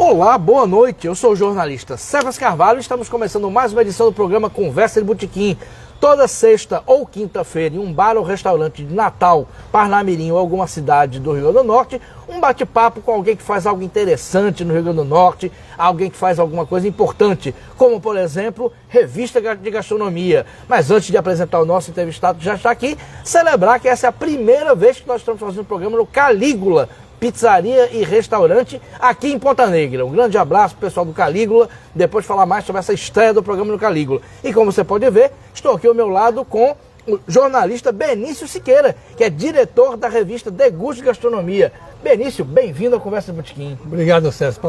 Olá, boa noite, eu sou o jornalista Cefas Carvalho e estamos começando mais uma edição do programa Conversa de Botequim. Toda sexta ou quinta-feira, em um bar ou restaurante de Natal, Parnamirim ou alguma cidade do Rio Grande do Norte, um bate-papo com alguém que faz algo interessante no Rio Grande do Norte, alguém que faz alguma coisa importante, como, por exemplo, revista de gastronomia. Mas antes de apresentar o nosso entrevistado que já está aqui, celebrar que essa é a primeira vez que nós estamos fazendo um programa no Calígula, pizzaria e restaurante aqui em Ponta Negra. Um grande abraço pro pessoal do Calígula, depois falar mais sobre essa estreia do programa no Calígula. E como você pode ver, estou aqui ao meu lado com o jornalista Benício Siqueira, que é diretor da revista Deguste Gastronomia. Benício, bem-vindo ao Conversa de Botequim. Obrigado, César.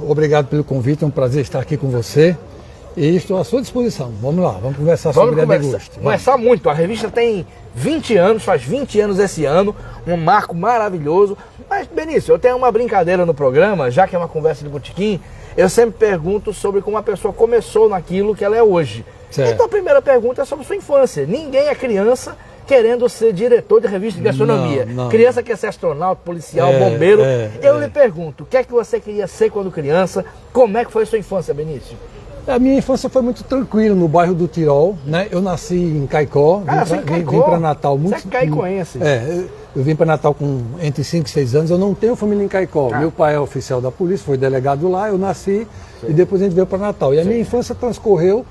Obrigado pelo convite, é um prazer estar aqui com você. E estou à sua disposição. Vamos lá, vamos conversar sobre a Deguste. Conversar muito. A revista tem 20 anos, faz 20 anos esse ano, um marco maravilhoso. Mas, Benício, eu tenho uma brincadeira no programa, já que é uma conversa de botequim, eu sempre pergunto sobre como a pessoa começou naquilo que ela é hoje. Certo. Então a primeira pergunta é sobre sua infância. Ninguém é criança querendo ser diretor de revista de gastronomia. Não. Criança quer ser astronauta, policial, bombeiro. Eu lhe pergunto, o que é que você queria ser quando criança? Como é que foi a sua infância, Benício? A minha infância foi muito tranquila, no bairro do Tirol, né? Eu nasci em Caicó, vim para Natal muito... Você é caicoense. Eu vim para Natal com entre 5 e 6 anos, eu não tenho família em Caicó. Meu pai é oficial da polícia, foi delegado lá, eu nasci e depois a gente veio para Natal. E a minha infância transcorreu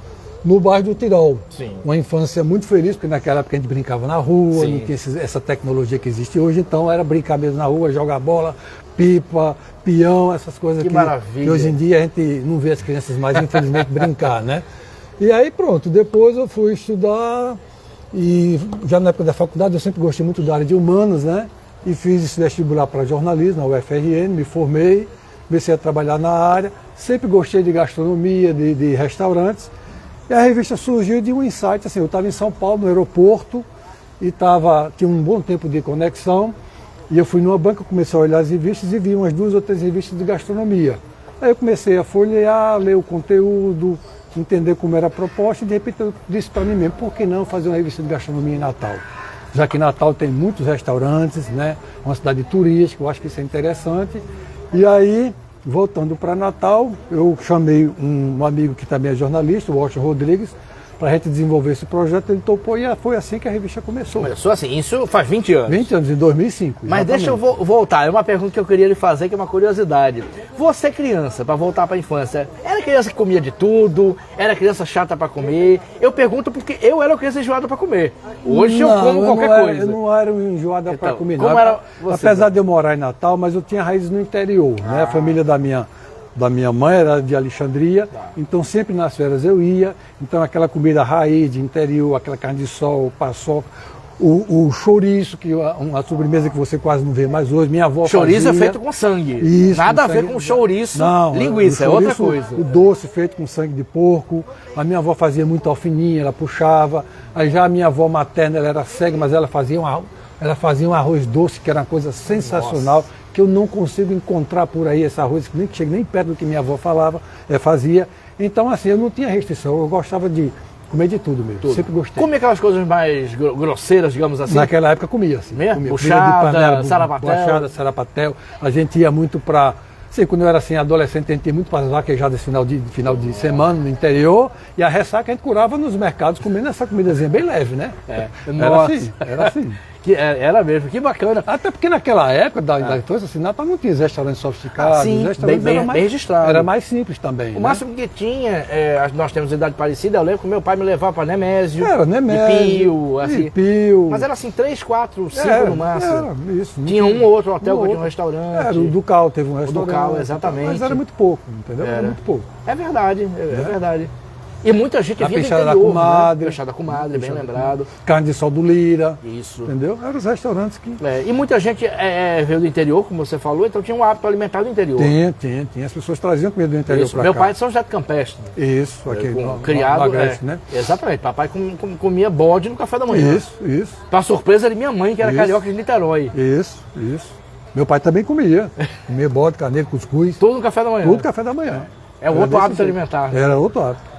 no bairro do Tirol. Uma infância muito feliz, porque naquela época a gente brincava na rua, não tinha essa tecnologia que existe hoje, então era brincar mesmo na rua, jogar bola, pipa, peão, essas coisas que hoje em dia a gente não vê as crianças mais, infelizmente, brincar, né? E aí pronto, depois eu fui estudar e já na época da faculdade eu sempre gostei muito da área de humanas, né? E fiz esse vestibular para jornalismo, na UFRN, me formei, comecei a trabalhar na área, sempre gostei de gastronomia, de restaurantes. E a revista surgiu de um insight, assim, eu estava em São Paulo, no aeroporto, e tinha um bom tempo de conexão, e eu fui numa banca, comecei a olhar as revistas e vi umas 2 ou 3 revistas de gastronomia. Aí eu comecei a folhear, ler o conteúdo, entender como era a proposta, e de repente eu disse para mim mesmo, por que não fazer uma revista de gastronomia em Natal? Já que Natal tem muitos restaurantes, né? Uma cidade turística, eu acho que isso é interessante. E aí, voltando para Natal, eu chamei um amigo que também é jornalista, o Washington Rodrigues, para a gente desenvolver esse projeto, ele topou e foi assim que a revista começou. Começou assim, isso faz 20 anos. 20 anos, em 2005. Mas deixa eu voltar, é uma pergunta que eu queria lhe fazer, que é uma curiosidade. Você criança, para voltar para a infância, era criança que comia de tudo? Era criança chata para comer? Eu pergunto porque eu era criança enjoada para comer. Hoje eu como qualquer coisa. Eu não era enjoada para comer, não. Como era você? Apesar de eu morar em Natal, mas eu tinha raízes no interior, né? A família da minha mãe era de Alexandria, então sempre nas férias eu ia, então aquela comida raiz de interior, aquela carne de sol, paçoca, o chouriço, que é uma sobremesa que você quase não vê mais hoje, minha avó chouriço fazia. É feito com sangue, isso, nada com a ver sangue, com chouriço, não, linguiça, é outra coisa. O doce feito com sangue de porco, a minha avó fazia muito alfininha, ela puxava, aí já a minha avó materna, ela era cega, mas ela fazia um arroz doce, que era uma coisa sensacional. Nossa. Que eu não consigo encontrar por aí esse arroz, que nem chega nem perto do que minha avó fazia. Então, assim, eu não tinha restrição, eu gostava de comer de tudo mesmo, sempre gostei. Comia aquelas coisas mais grosseiras, digamos assim? Naquela época comia, assim. Buchada, sarapatel. Sarapatel. A gente ia muito para... Sei, quando eu era assim, adolescente, a gente ia muito para as vaquejadas final de semana, no interior, e a ressaca a gente curava nos mercados, comendo essa comidazinha bem leve, né? Era assim. Era mesmo, que bacana. Até porque naquela época da infância, assim, Natal não tinha restaurantes sofisticados. Sim, bem registrado. Era mais simples também. O máximo que tinha, nós temos idade parecida, eu lembro que meu pai me levava para Nemésio. Era Nemésio, assim. Pio. Mas era assim, 3, 4, 5 no máximo. Era isso. Tinha um ou outro hotel que tinha um restaurante. Era, o Ducal teve um restaurante. O Ducal, exatamente. Mas era muito pouco, entendeu? Era muito pouco. É verdade, é verdade. E muita gente vinha do interior, da comadre, né? Peixada da comadre, bem lembrado. Carne de sol do Lira. Isso. Entendeu? Eram os restaurantes que... E muita gente veio do interior, como você falou, então tinha um hábito alimentar do interior. Tinha. As pessoas traziam comida do interior para cá. Meu pai é de São José do Campestre. Isso, aqui criado, Agreste, né? Exatamente. Papai comia bode no café da manhã. Isso. Para surpresa de minha mãe, que era carioca de Niterói. Isso. Meu pai também comia. Comia bode, carneiro, cuscuz. Tudo no café da manhã. Tudo café da manhã. É outro hábito alimentar. Era outro hábito.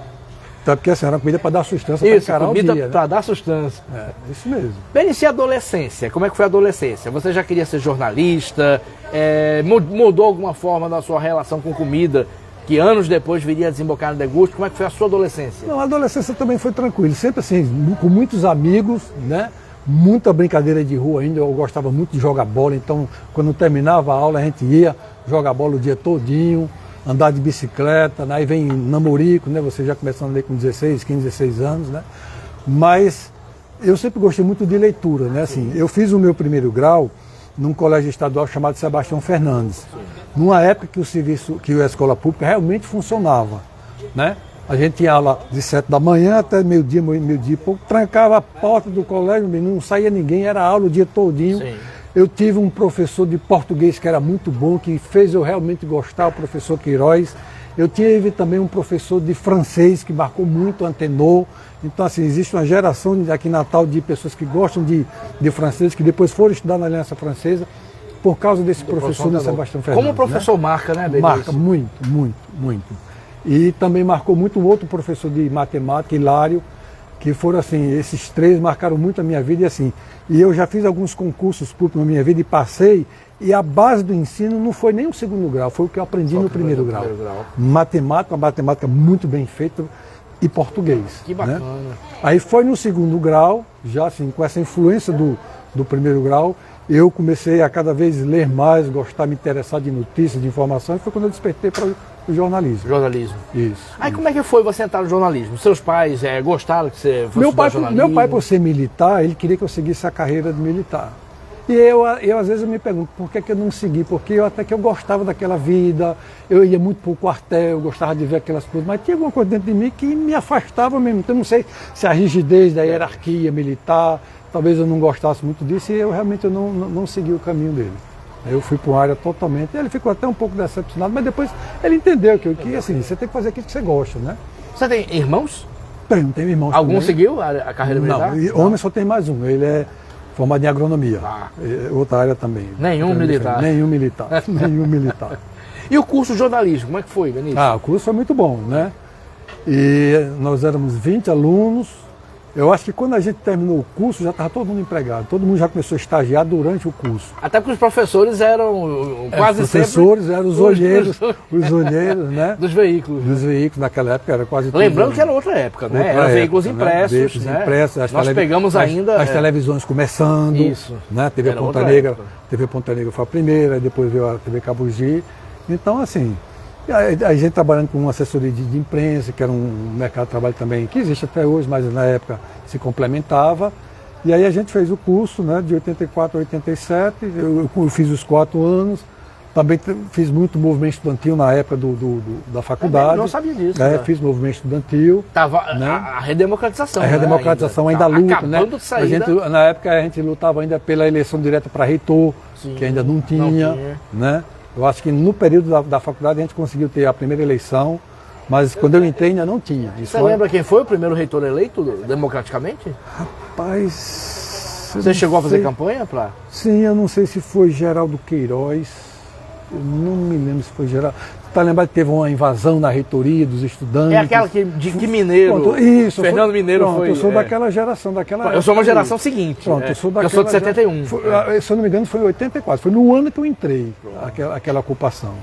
Até porque assim, era comida para dar sustância para encarar o dia. Comida para dar sustância. Isso mesmo. Benício, e a adolescência? Como é que foi a adolescência? Você já queria ser jornalista? Mudou alguma forma da sua relação com comida, que anos depois viria a desembocar no degusto? Como é que foi a sua adolescência? Não, a adolescência também foi tranquila, sempre assim, com muitos amigos, né? Muita brincadeira de rua ainda, eu gostava muito de jogar bola, então quando terminava a aula a gente ia jogar bola o dia todinho, andar de bicicleta, né? Aí vem namorico, né? Você já começando ali com 16, 15, 16 anos, né? Mas eu sempre gostei muito de leitura, né? Assim, eu fiz o meu primeiro grau num colégio estadual chamado Sebastião Fernandes, numa época que a escola pública realmente funcionava, né? A gente tinha aula de 7 da manhã até meio-dia e pouco, trancava a porta do colégio, não saía ninguém, era aula o dia todinho. Sim. Eu tive um professor de português que era muito bom, que fez eu realmente gostar, o professor Queiroz. Eu tive também um professor de francês que marcou muito, antenou. Então, assim, existe uma geração aqui em Natal de pessoas que gostam de francês, que depois foram estudar na Aliança Francesa, por causa desse professor do Sebastião Fernandes. Como o professor, né? Marca, né, Benício? Marca muito, muito, muito. E também marcou muito um outro professor de matemática, Hilário, que foram assim, esses três marcaram muito a minha vida. E eu já fiz alguns concursos públicos na minha vida e passei, e a base do ensino não foi nem o segundo grau, foi o que eu aprendi no primeiro grau. Matemática, uma matemática muito bem feita, e português. Que bacana. Né? Aí foi no segundo grau, já assim, com essa influência do primeiro grau, eu comecei a cada vez ler mais, gostar, me interessar de notícias, de informação, e foi quando eu despertei para o jornalismo. Jornalismo. Isso. Aí isso. Como é que foi você entrar no jornalismo? Seus pais gostaram que você fosse Meu pai, por ser militar, ele queria que eu seguisse a carreira de militar. E eu às vezes eu me pergunto, por que eu não segui? Porque até que eu gostava daquela vida, eu ia muito para o quartel, eu gostava de ver aquelas coisas, mas tinha alguma coisa dentro de mim que me afastava mesmo. Então não sei se a rigidez da hierarquia militar, talvez eu não gostasse muito disso, e eu realmente não segui o caminho dele. Eu fui para uma área totalmente, ele ficou até um pouco decepcionado, mas depois ele entendeu que assim, você tem que fazer aquilo que você gosta, né? Você tem irmãos? Tenho irmãos. Algum seguiu a carreira militar? Não, homem só tem mais um, ele é formado em agronomia, outra área também. Nenhum militar? Nenhum militar, nenhum militar. E o curso de jornalismo, como é que foi, Benício? O curso foi muito bom, né? E nós éramos 20 alunos. Eu acho que quando a gente terminou o curso, já estava todo mundo empregado. Todo mundo já começou a estagiar durante o curso. Até porque os professores eram quase os professores eram os olheiros, né? Dos veículos. Dos veículos, naquela época era quase Lembrando que era outra época, né? Eram veículos impressos, veículos né? impressos. Nós pegamos ainda... As televisões começando. Isso. Né? TV Ponta Negra. TV Ponta Negra foi a primeira, depois veio a TV Cabugi. Então, assim... A gente trabalhando com uma assessoria de imprensa, que era um mercado de trabalho também, que existe até hoje, mas na época se complementava. E aí a gente fez o curso, né, de 84 a 87, eu fiz os 4 anos, também fiz muito movimento estudantil na época da faculdade. Não sabia disso. Fiz movimento estudantil. Tava né? A redemocratização. A redemocratização ainda luta, né? De sair na época a gente lutava ainda pela eleição direta para reitor, sim, que ainda não tinha. Né? Eu acho que no período da faculdade a gente conseguiu ter a primeira eleição, mas quando eu entrei ainda não tinha. Você lembra quem foi o primeiro reitor eleito democraticamente? Rapaz... Você chegou a fazer campanha para? Sim, eu não sei se foi Geraldo Queiroz, eu não me lembro se foi Geraldo. Está lembrado que teve uma invasão na reitoria dos estudantes. É aquela que Mineiro, pronto, isso, Fernando Mineiro pronto, foi... Eu sou daquela geração, Eu sou uma geração seguinte. Pronto, eu sou de 71. Se eu não me engano foi em 84, foi no ano que eu entrei, aquela ocupação.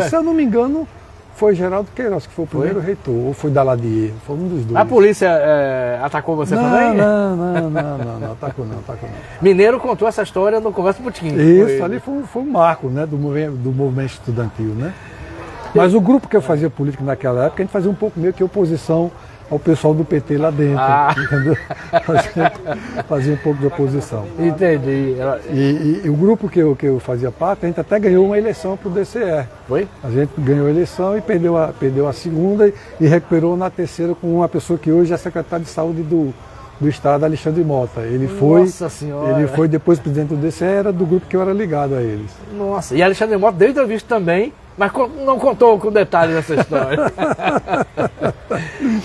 Se eu não me engano, foi Geraldo Queiroz, que foi o primeiro reitor, ou foi Daladier, foi um dos dois. A polícia atacou você também? Não, atacou não. Mineiro contou essa história no Conversa Botequim. Isso, ali foi um marco, né, do movimento estudantil, né? Mas o grupo que eu fazia política naquela época, a gente fazia um pouco meio que oposição ao pessoal do PT lá dentro, entendeu? Fazia um pouco de oposição. Entendi. E o grupo que eu fazia parte, a gente até ganhou uma eleição para o DCE. Foi? A gente ganhou a eleição e perdeu a segunda e recuperou na terceira com uma pessoa que hoje é secretário de saúde do Estado, Alexandre Mota. Nossa Senhora! Ele foi depois presidente do DCE, era do grupo que eu era ligado a eles. Nossa, e Alexandre Mota deu entrevista também, mas não contou com detalhes dessa história.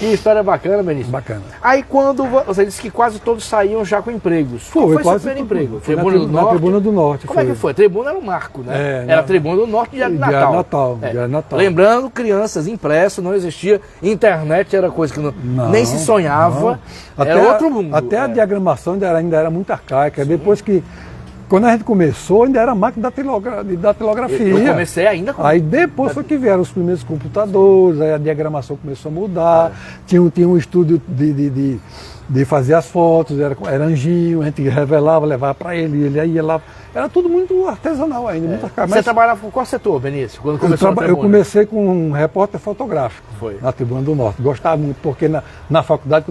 Que história bacana, Benício. Bacana. Aí quando você disse que quase todos saíam já com empregos. Foi seu primeiro emprego? Tribuna do Norte? Na Tribuna do Norte. Como é que foi? A Tribuna era um marco, né? Era a Tribuna do Norte de Natal. Natal. Lembrando, crianças, impresso, não existia internet, era coisa que nem se sonhava. Era outro mundo. Até a diagramação ainda era muito arcaica. Sim. Depois que Quando a gente começou, ainda era máquina de datilografia. Eu comecei ainda com... Aí depois foi que vieram os primeiros computadores, aí a diagramação começou a mudar, tinha um estúdio de fazer as fotos, era anjinho, a gente revelava, levava para ele ia lá. Era tudo muito artesanal ainda. Você trabalhava com qual setor, Benício? Quando começou eu comecei com um repórter fotográfico na Tribuna do Norte. Gostava muito, porque na faculdade,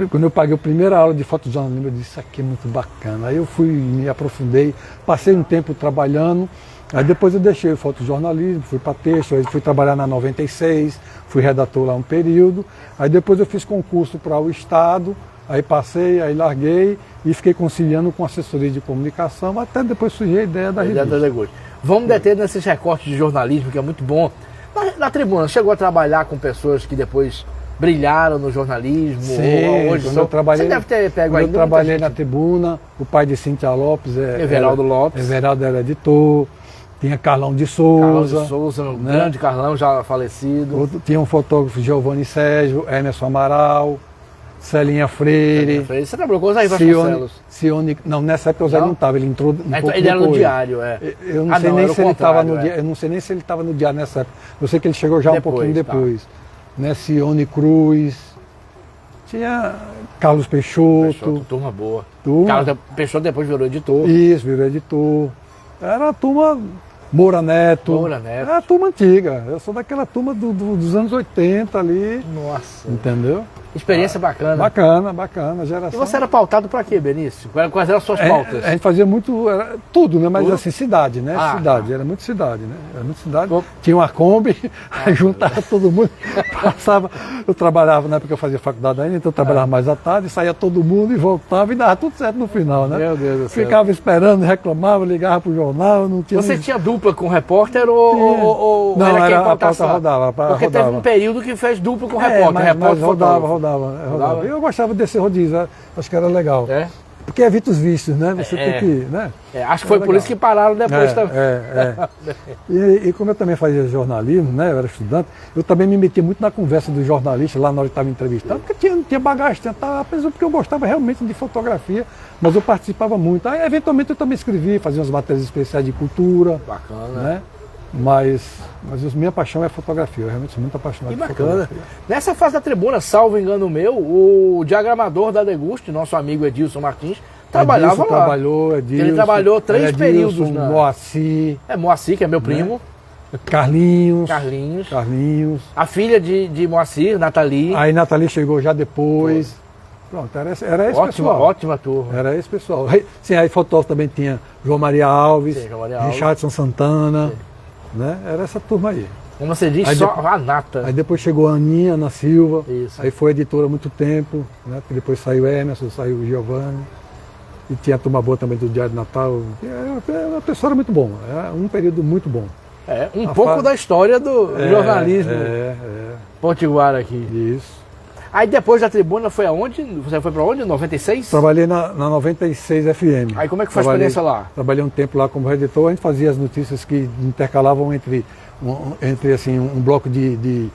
quando eu paguei a primeira aula de fotojornalismo, eu disse, isso aqui é muito bacana. Aí eu fui, me aprofundei, passei um tempo trabalhando, aí depois eu deixei o fotojornalismo, fui para texto, aí fui trabalhar na 96, fui redator lá um período, aí depois eu fiz concurso para o Estado, aí passei, aí larguei e fiquei conciliando com assessoria de comunicação, até depois surgiu a ideia da revista. Vamos deter nesses recortes de jornalismo, que é muito bom. Na Tribuna, chegou a trabalhar com pessoas que depois brilharam no jornalismo? Sim, hoje eu trabalhei, você deve ter pego aí. Eu trabalhei na Tribuna, o pai de Cíntia Lopes Everaldo Lopes. Everaldo era editor, tinha Carlão de Souza. Um grande Carlão, já falecido. Tinha um fotógrafo, Giovanni Sérgio, Emerson Amaral, Celinha Freire. Você trabalhou com o Zé Vasconcelos? Não, nessa época o Zé não estava, ele entrou Ele era no Diário, Eu não sei nem se ele estava no Diário, eu não sei nem se ele estava no Diário nessa época. Eu sei que ele chegou já um pouquinho depois. Né, Cione Cruz, tinha Carlos Peixoto. Turma boa. Carlos Peixoto depois virou editor. Isso, virou editor. Era a turma Moura Neto. Era a turma antiga. Eu sou daquela turma dos anos 80 ali. Nossa. Entendeu? Experiência bacana. Bacana, geração. E você era pautado para quê, Benício? Quais eram as suas pautas? A gente fazia muito, tudo, né? Mas assim, cidade, né? Era muito cidade, né? Era muito cidade. Tinha uma Kombi, aí juntava todo mundo, passava. Eu trabalhava, na época eu fazia faculdade ainda, então eu trabalhava mais à tarde, saía todo mundo e voltava e dava tudo certo no final, né? Meu Deus do céu. Ficava esperando, reclamava, ligava pro jornal, não tinha. Você tinha dupla com o repórter ou não, era quem a pauta rodava. Porque teve um período que fez dupla com o repórter. Mas rodava. Eu gostava desse rodízio, acho que era legal. Porque evita os vícios, né? Você tem que. Né? Acho que foi por isso que pararam depois também. E como eu também fazia jornalismo, né? Eu era estudante, eu também me metia muito na conversa dos jornalistas lá na hora que estava entrevistando, porque tinha bagagem, apesar porque eu gostava realmente de fotografia, mas eu participava muito. Aí, eventualmente eu também escrevia, fazia umas matérias especiais de cultura. Bacana. Né? Mas minha paixão é fotografia, eu realmente sou muito apaixonado por fotografia. Nessa fase da Tribuna, salvo engano meu, o diagramador da Deguste, nosso amigo Edilson Martins, trabalhava lá. Ele trabalhou 3 períodos. Moacir. Moacir, que é meu primo. Carlinhos. A filha de Moacir, Nathalie. Aí Nathalie chegou já depois. Pronto, era esse pessoal. Ótima turma. Era esse pessoal. Sim, aí fotógrafo também tinha João Maria Alves, Richardson Santana. Né? Era essa turma aí. Como você disse, só a nata. Aí depois chegou a Aninha, Ana Silva. Isso. Aí foi editora há muito tempo. Né? Depois saiu Emerson, saiu o Giovanni. E tinha a turma boa também do Diário de Natal. A pessoa era muito bom. Era um período muito bom. Um pouco da história do jornalismo potiguar aqui. Isso. Aí depois da Tribuna foi aonde? Você foi para onde? 96? Trabalhei na 96 FM. Aí como é que foi a experiência lá? Trabalhei um tempo lá como redator, a gente fazia as notícias que intercalavam entre assim, um bloco de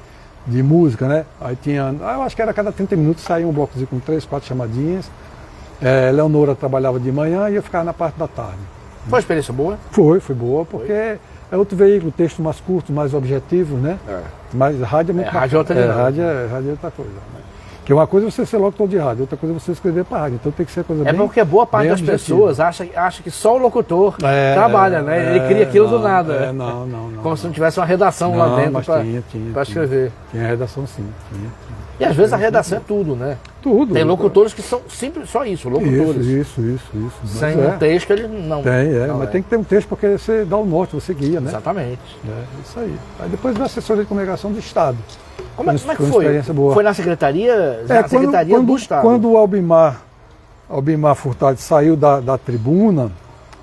música, né? Aí tinha, eu acho que era a cada 30 minutos saía um blocozinho com 3, 4 chamadinhas. Leonora trabalhava de manhã e eu ficava na parte da tarde. Foi uma experiência boa? Foi boa, porque é outro veículo, texto mais curto, mais objetivo, né? Mas rádio é muito rádio é outra rádio é outra coisa. Né? Porque uma coisa é você ser locutor de rádio, outra coisa é você escrever para rádio. Então tem que ser coisa bem. Porque boa parte das pessoas acha que só o locutor trabalha, né? Ele cria aquilo do nada. Não. Como se não tivesse uma redação lá dentro para escrever. Tinha redação sim. E às vezes a redação é tudo, né? Tudo. Tem locutores que são simples, só isso, locutores. Isso. Sem um texto ele não. Mas tem que ter um texto porque você dá o norte, você guia, né? Exatamente. Isso aí. Aí depois da assessoria de comunicação do Estado. Como é que foi? Foi na secretaria? Secretaria do Estado. Quando o Albimar Furtado saiu da Tribuna,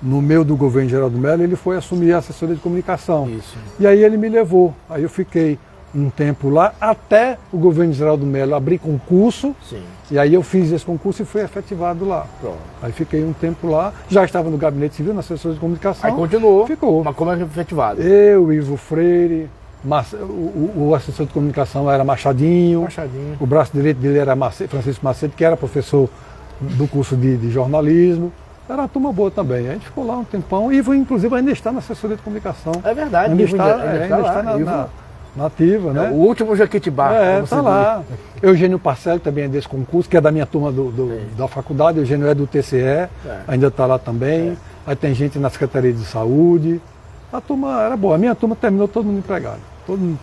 no meio do governo Geraldo Mello, ele foi assumir a assessoria de comunicação. Isso. E aí ele me levou. Aí eu fiquei um tempo lá, até o governo Geraldo Mello abrir concurso. Sim. E aí eu fiz esse concurso e fui efetivado lá. Pronto. Aí fiquei um tempo lá, já estava no gabinete civil, na assessoria de comunicação. Aí continuou. Ficou. Mas como é que foi efetivado? Eu, Ivo Freire, o assessor de comunicação era Machadinho. O braço direito dele era Francisco Macedo, que era professor do curso de jornalismo. Era uma turma boa também. A gente ficou lá um tempão e inclusive ainda está na assessoria de comunicação. É verdade, ainda Ivo está na ativa, né? O último Jequitibá. Está lá. Eugênio Parcelli também é desse concurso, que é da minha turma da faculdade. Eugênio é do TCE, ainda está lá também. Aí tem gente na Secretaria de Saúde. A turma era boa. A minha turma terminou todo mundo empregado.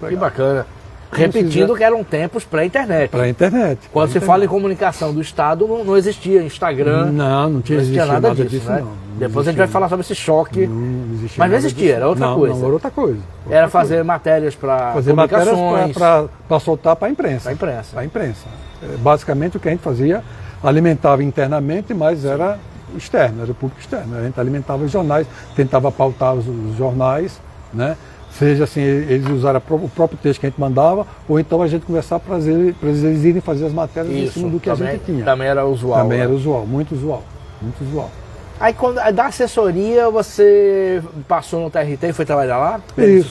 Que bacana. Repetindo que eram tempos pré-internet. Pré-internet. Quando se fala em comunicação do Estado, não existia Instagram. Não existia nada disso, né? Depois a gente vai falar sobre esse choque. Mas não existia, era outra coisa. Não, era outra coisa. Era fazer matérias para publicações. Para soltar para a imprensa. Para a imprensa. Basicamente o que a gente fazia, alimentava internamente, mas era externo, era o público externo. A gente alimentava os jornais, tentava pautar os jornais, né? Seja assim, eles usaram o próprio texto que a gente mandava, ou então a gente conversar para eles irem fazer as matérias em cima do que a gente tinha. Também era usual. Também era usual, muito usual. Muito usual. Aí da assessoria você passou no TRT e foi trabalhar lá?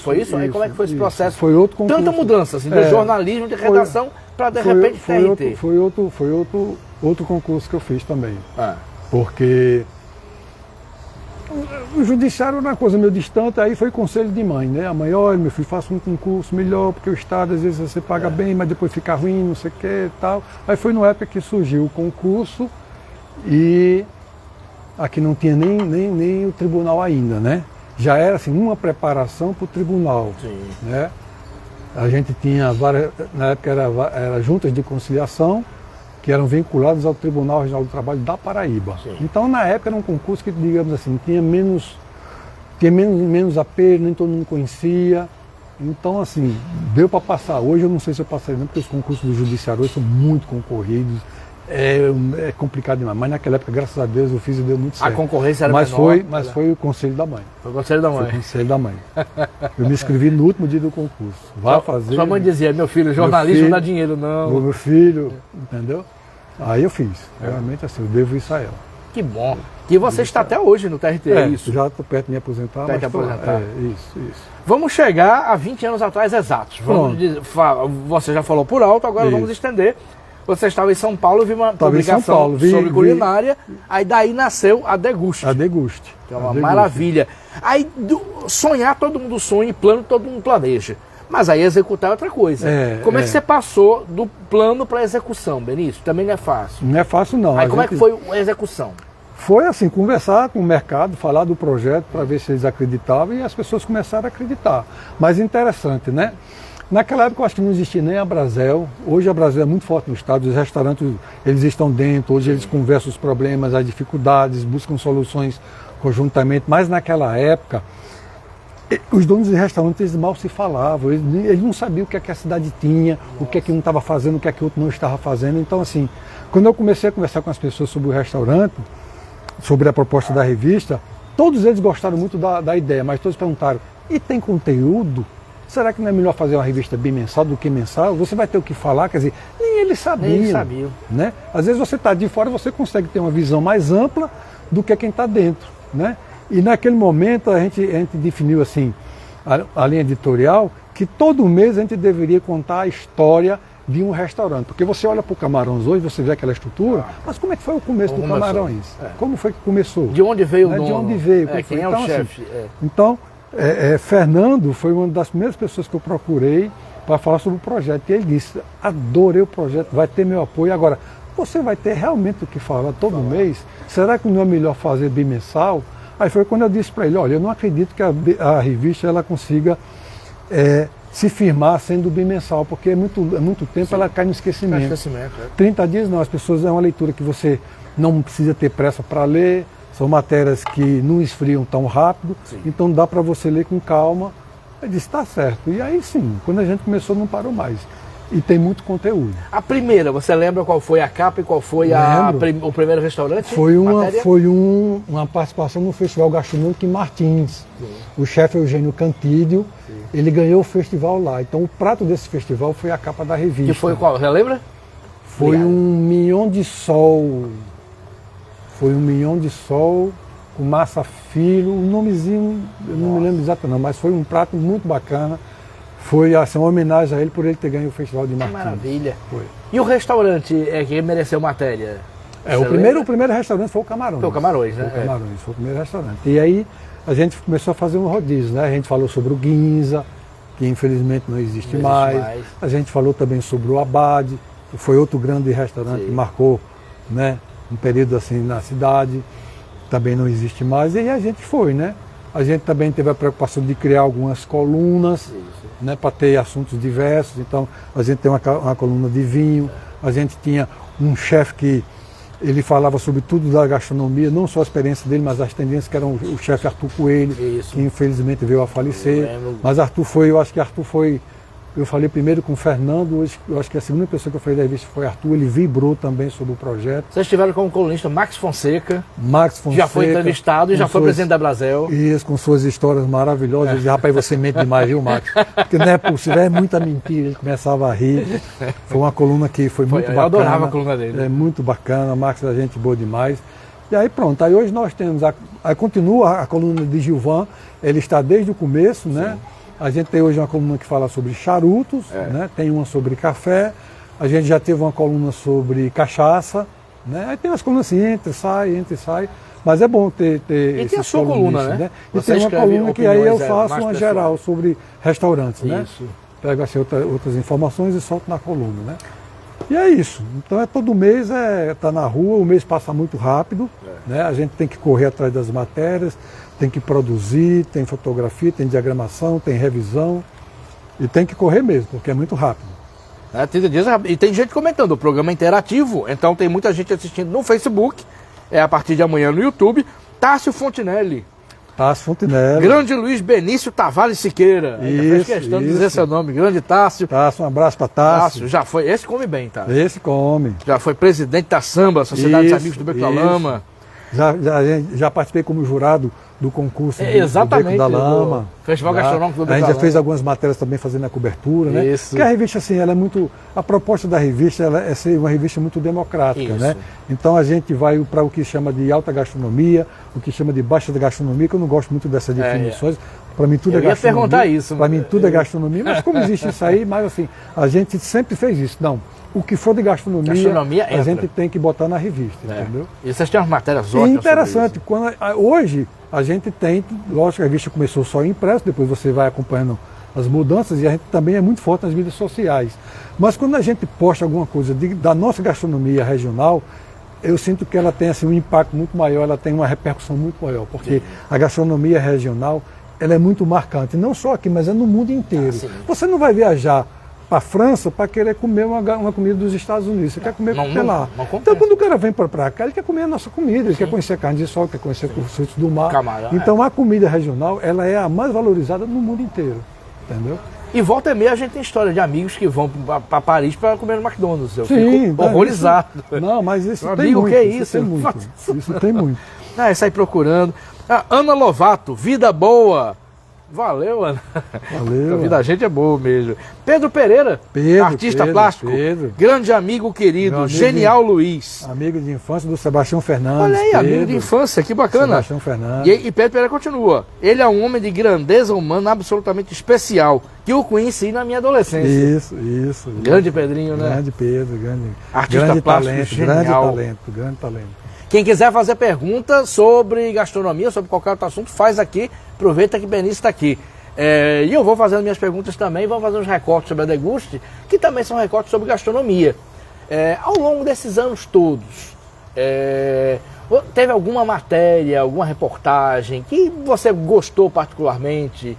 Foi isso? Aí como é que foi esse processo? Foi outro concurso. Tanta mudança, assim, do jornalismo, de redação, para de repente TRT. Foi outro concurso que eu fiz também. Porque o judiciário era uma coisa meio distante, aí foi conselho de mãe, né? A mãe, olha, meu filho, faça um concurso melhor, porque o Estado às vezes você paga bem, mas depois fica ruim, não sei o que e tal. Aí foi na época que surgiu o concurso e aqui não tinha nem o tribunal ainda, né? Já era assim, uma preparação para o tribunal, né? A gente tinha várias, na época era juntas de conciliação, que eram vinculados ao Tribunal Regional do Trabalho da Paraíba. Então, na época, era um concurso que, digamos assim, tinha menos apelo, nem todo mundo conhecia. Então, assim, deu para passar. Hoje eu não sei se eu passaria não, porque os concursos do Judiciário hoje são muito concorridos. É complicado demais. Mas naquela época, graças a Deus, eu fiz e deu muito certo. A concorrência era menor. Mas foi o conselho da mãe. Foi o conselho da mãe. Foi o conselho da mãe. Eu me inscrevi no último dia do concurso. Vai fazer. Sua mãe dizia, meu filho, jornalismo não dá dinheiro, não. Meu filho, entendeu? Aí eu fiz. Realmente assim, eu devo isso a ela. Que bom. E você está até hoje no TRT, é isso? Já estou perto de me aposentar. Perto de aposentar. Isso. Vamos chegar a 20 anos atrás exatos. Você já falou por alto, agora vamos estender. Você estava em São Paulo, vi uma publicação sobre culinária, aí daí nasceu a Deguste. A Deguste. Que é uma maravilha. Aí sonhar todo mundo sonha e plano todo mundo planeja. Mas aí executar é outra coisa. Como é que você passou do plano para a execução, Benício? Também não é fácil. Não é fácil, não. Aí como é que foi a execução? Foi assim, conversar com o mercado, falar do projeto para ver se eles acreditavam e as pessoas começaram a acreditar. Mas interessante, né? Naquela época eu acho que não existia nem a Brasel. Hoje a Brasel é muito forte no estado, os restaurantes eles estão dentro, hoje eles conversam os problemas, as dificuldades, buscam soluções conjuntamente. Mas naquela época, os donos de restaurantes eles mal se falavam, eles não sabiam o que a cidade tinha, o que um estava fazendo, o que o outro não estava fazendo. Então assim, quando eu comecei a conversar com as pessoas sobre o restaurante, sobre a proposta da revista, todos eles gostaram muito da ideia, mas todos perguntaram, e tem conteúdo? Será que não é melhor fazer uma revista bimensal do que mensal? Você vai ter o que falar, quer dizer, nem eles sabiam. Né? Às vezes você está de fora, você consegue ter uma visão mais ampla do que quem está dentro. Né? E naquele momento a gente definiu assim, a linha editorial, que todo mês a gente deveria contar a história de um restaurante. Porque você olha para o Camarões hoje, você vê aquela estrutura, mas como é que foi o começo do Camarões? Como foi que começou? De onde veio o nome? De onde veio? Quem é o chefe? Então, Fernando foi uma das primeiras pessoas que eu procurei para falar sobre o projeto. E ele disse, adorei o projeto, vai ter meu apoio. Agora, você vai ter realmente o que falar todo mês? Será que não é melhor fazer bimensal? Aí foi quando eu disse para ele, olha, eu não acredito que a revista ela consiga se firmar sendo bimensal, porque é muito tempo, ela cai no esquecimento. 30 dias não, as pessoas, é uma leitura que você não precisa ter pressa para ler, são matérias que não esfriam tão rápido, então dá para você ler com calma. Eu disse, está certo. E aí sim, quando a gente começou não parou mais. E tem muito conteúdo. A primeira, você lembra qual foi a capa e qual foi o primeiro restaurante? Foi uma participação no Festival Gastronômico em Martins. O chefe Eugênio Cantídio, ele ganhou o festival lá. Então o prato desse festival foi a capa da revista. Que foi qual? Você lembra? Foi um mignon de sol. Foi um mignon de sol com massa filho, um nomezinho, eu não me lembro exato não, mas foi um prato muito bacana. Foi assim, uma homenagem a ele por ele ter ganho o Festival de Martins. Que maravilha. Foi. E o restaurante que mereceu matéria? O primeiro restaurante foi o Camarões. Foi o Camarões, né? Foi o Camarões, foi o primeiro restaurante. E aí a gente começou a fazer um rodízio, né? A gente falou sobre o Guinza, que infelizmente não existe mais. A gente falou também sobre o Abade, que foi outro grande restaurante que marcou, né, um período assim na cidade, também não existe mais. E aí a gente foi, né? A gente também teve a preocupação de criar algumas colunas, né, para ter assuntos diversos. Então a gente tem uma coluna de vinho, a gente tinha um chefe que ele falava sobre tudo da gastronomia, não só a experiência dele, mas as tendências, que era o chefe Arthur Coelho, que infelizmente veio a falecer. Mas eu acho que Arthur foi, eu falei primeiro com o Fernando, eu acho que a segunda pessoa que eu falei da revista foi Arthur, ele vibrou também sobre o projeto. Vocês tiveram como colunista Max Fonseca, já foi entrevistado e já foi presidente da Brasel. Isso, com suas histórias maravilhosas. Rapaz, você mente demais, viu, Max? Porque não é possível, é muita mentira, ele começava a rir. Foi uma coluna que foi muito bacana. Eu adorava a coluna dele. É muito bacana, Max é gente boa demais. E aí pronto, aí hoje nós temos, aí continua a coluna de Gilvan, ele está desde o começo, né? A gente tem hoje uma coluna que fala sobre charutos, né? Tem uma sobre café, a gente já teve uma coluna sobre cachaça, né? Aí tem as colunas assim, entra e sai, mas é bom ter e tem a sua coluna, né? E tem uma coluna que aí eu faço uma geral sobre restaurantes, né? Pego assim, outras informações e solto na coluna, né? E é isso. Então todo mês tá na rua, o mês passa muito rápido, né? A gente tem que correr atrás das matérias, tem que produzir, tem fotografia, tem diagramação, tem revisão e tem que correr mesmo, porque é muito rápido. 30 dias, e tem gente comentando, o programa é interativo, então tem muita gente assistindo no Facebook, a partir de amanhã no YouTube. Tássio Fontinelli. Grande Luiz Benício Tavares Siqueira. Fez questão de dizer seu nome. Grande Tássio. Um abraço para Tássio. Já foi. Esse come bem, tá? Esse come. Já foi presidente da Samba, Sociedade dos Amigos do Beco da Lama. Já participei como jurado do concurso do Beco da Lama. Festival Gastronômico do Beco da Lama. A gente já fez algumas matérias também fazendo a cobertura, né? Isso. Porque a revista, assim, ela é muito... A proposta da revista é ser uma revista muito democrática, né? Então a gente vai para o que chama de alta gastronomia, o que chama de baixa gastronomia, que eu não gosto muito dessas definições. Para mim tudo é gastronomia. Eu ia perguntar isso. Para mim tudo é gastronomia, mas como existe isso aí, mas assim, a gente sempre fez isso. Não, o que for de gastronomia a gente tem que botar na revista, entendeu? E vocês têm umas matérias ótimas. E interessante, hoje a gente tem, lógico que a revista começou só em impresso, depois você vai acompanhando as mudanças e a gente também é muito forte nas mídias sociais. Mas quando a gente posta alguma coisa da nossa gastronomia regional, eu sinto que ela tem assim, um impacto muito maior, ela tem uma repercussão muito maior, porque a gastronomia regional ela é muito marcante, não só aqui, mas é no mundo inteiro. Você não vai viajar para a França para querer comer uma comida dos Estados Unidos, você quer comer lá. Então quando o cara vem para cá, ele quer comer a nossa comida, ele quer conhecer a carne de sol, quer conhecer os frutos do mar. Então a comida regional ela é a mais valorizada no mundo inteiro, entendeu? E volta e meia a gente tem história de amigos que vão para Paris para comer no McDonald's. Eu fico horrorizado. Não, mas isso tem amigo, muito. Que é isso? Tem muito. Isso tem muito. Sai procurando. Ana Lovato, vida boa. Valeu, Ana. Valeu. A vida da gente é boa mesmo. Pedro Pereira, artista plástico. Grande amigo querido, amigo Genial Luiz. Amigo de infância do Sebastião Fernandes. Olha aí, amigo de infância, que bacana. Sebastião Fernandes. E Pedro Pereira continua. Ele é um homem de grandeza humana absolutamente especial, que eu conheci na minha adolescência. Isso. Grande Pedrinho, né? Grande Pedro, artista grande plástico, talento, genial. grande talento. Quem quiser fazer pergunta sobre gastronomia, sobre qualquer outro assunto, faz aqui. Aproveita que Benício está aqui. E eu vou fazendo minhas perguntas também, vou fazer uns recortes sobre a Deguste, que também são recortes sobre gastronomia. Ao longo desses anos todos, teve alguma matéria, alguma reportagem que você gostou particularmente,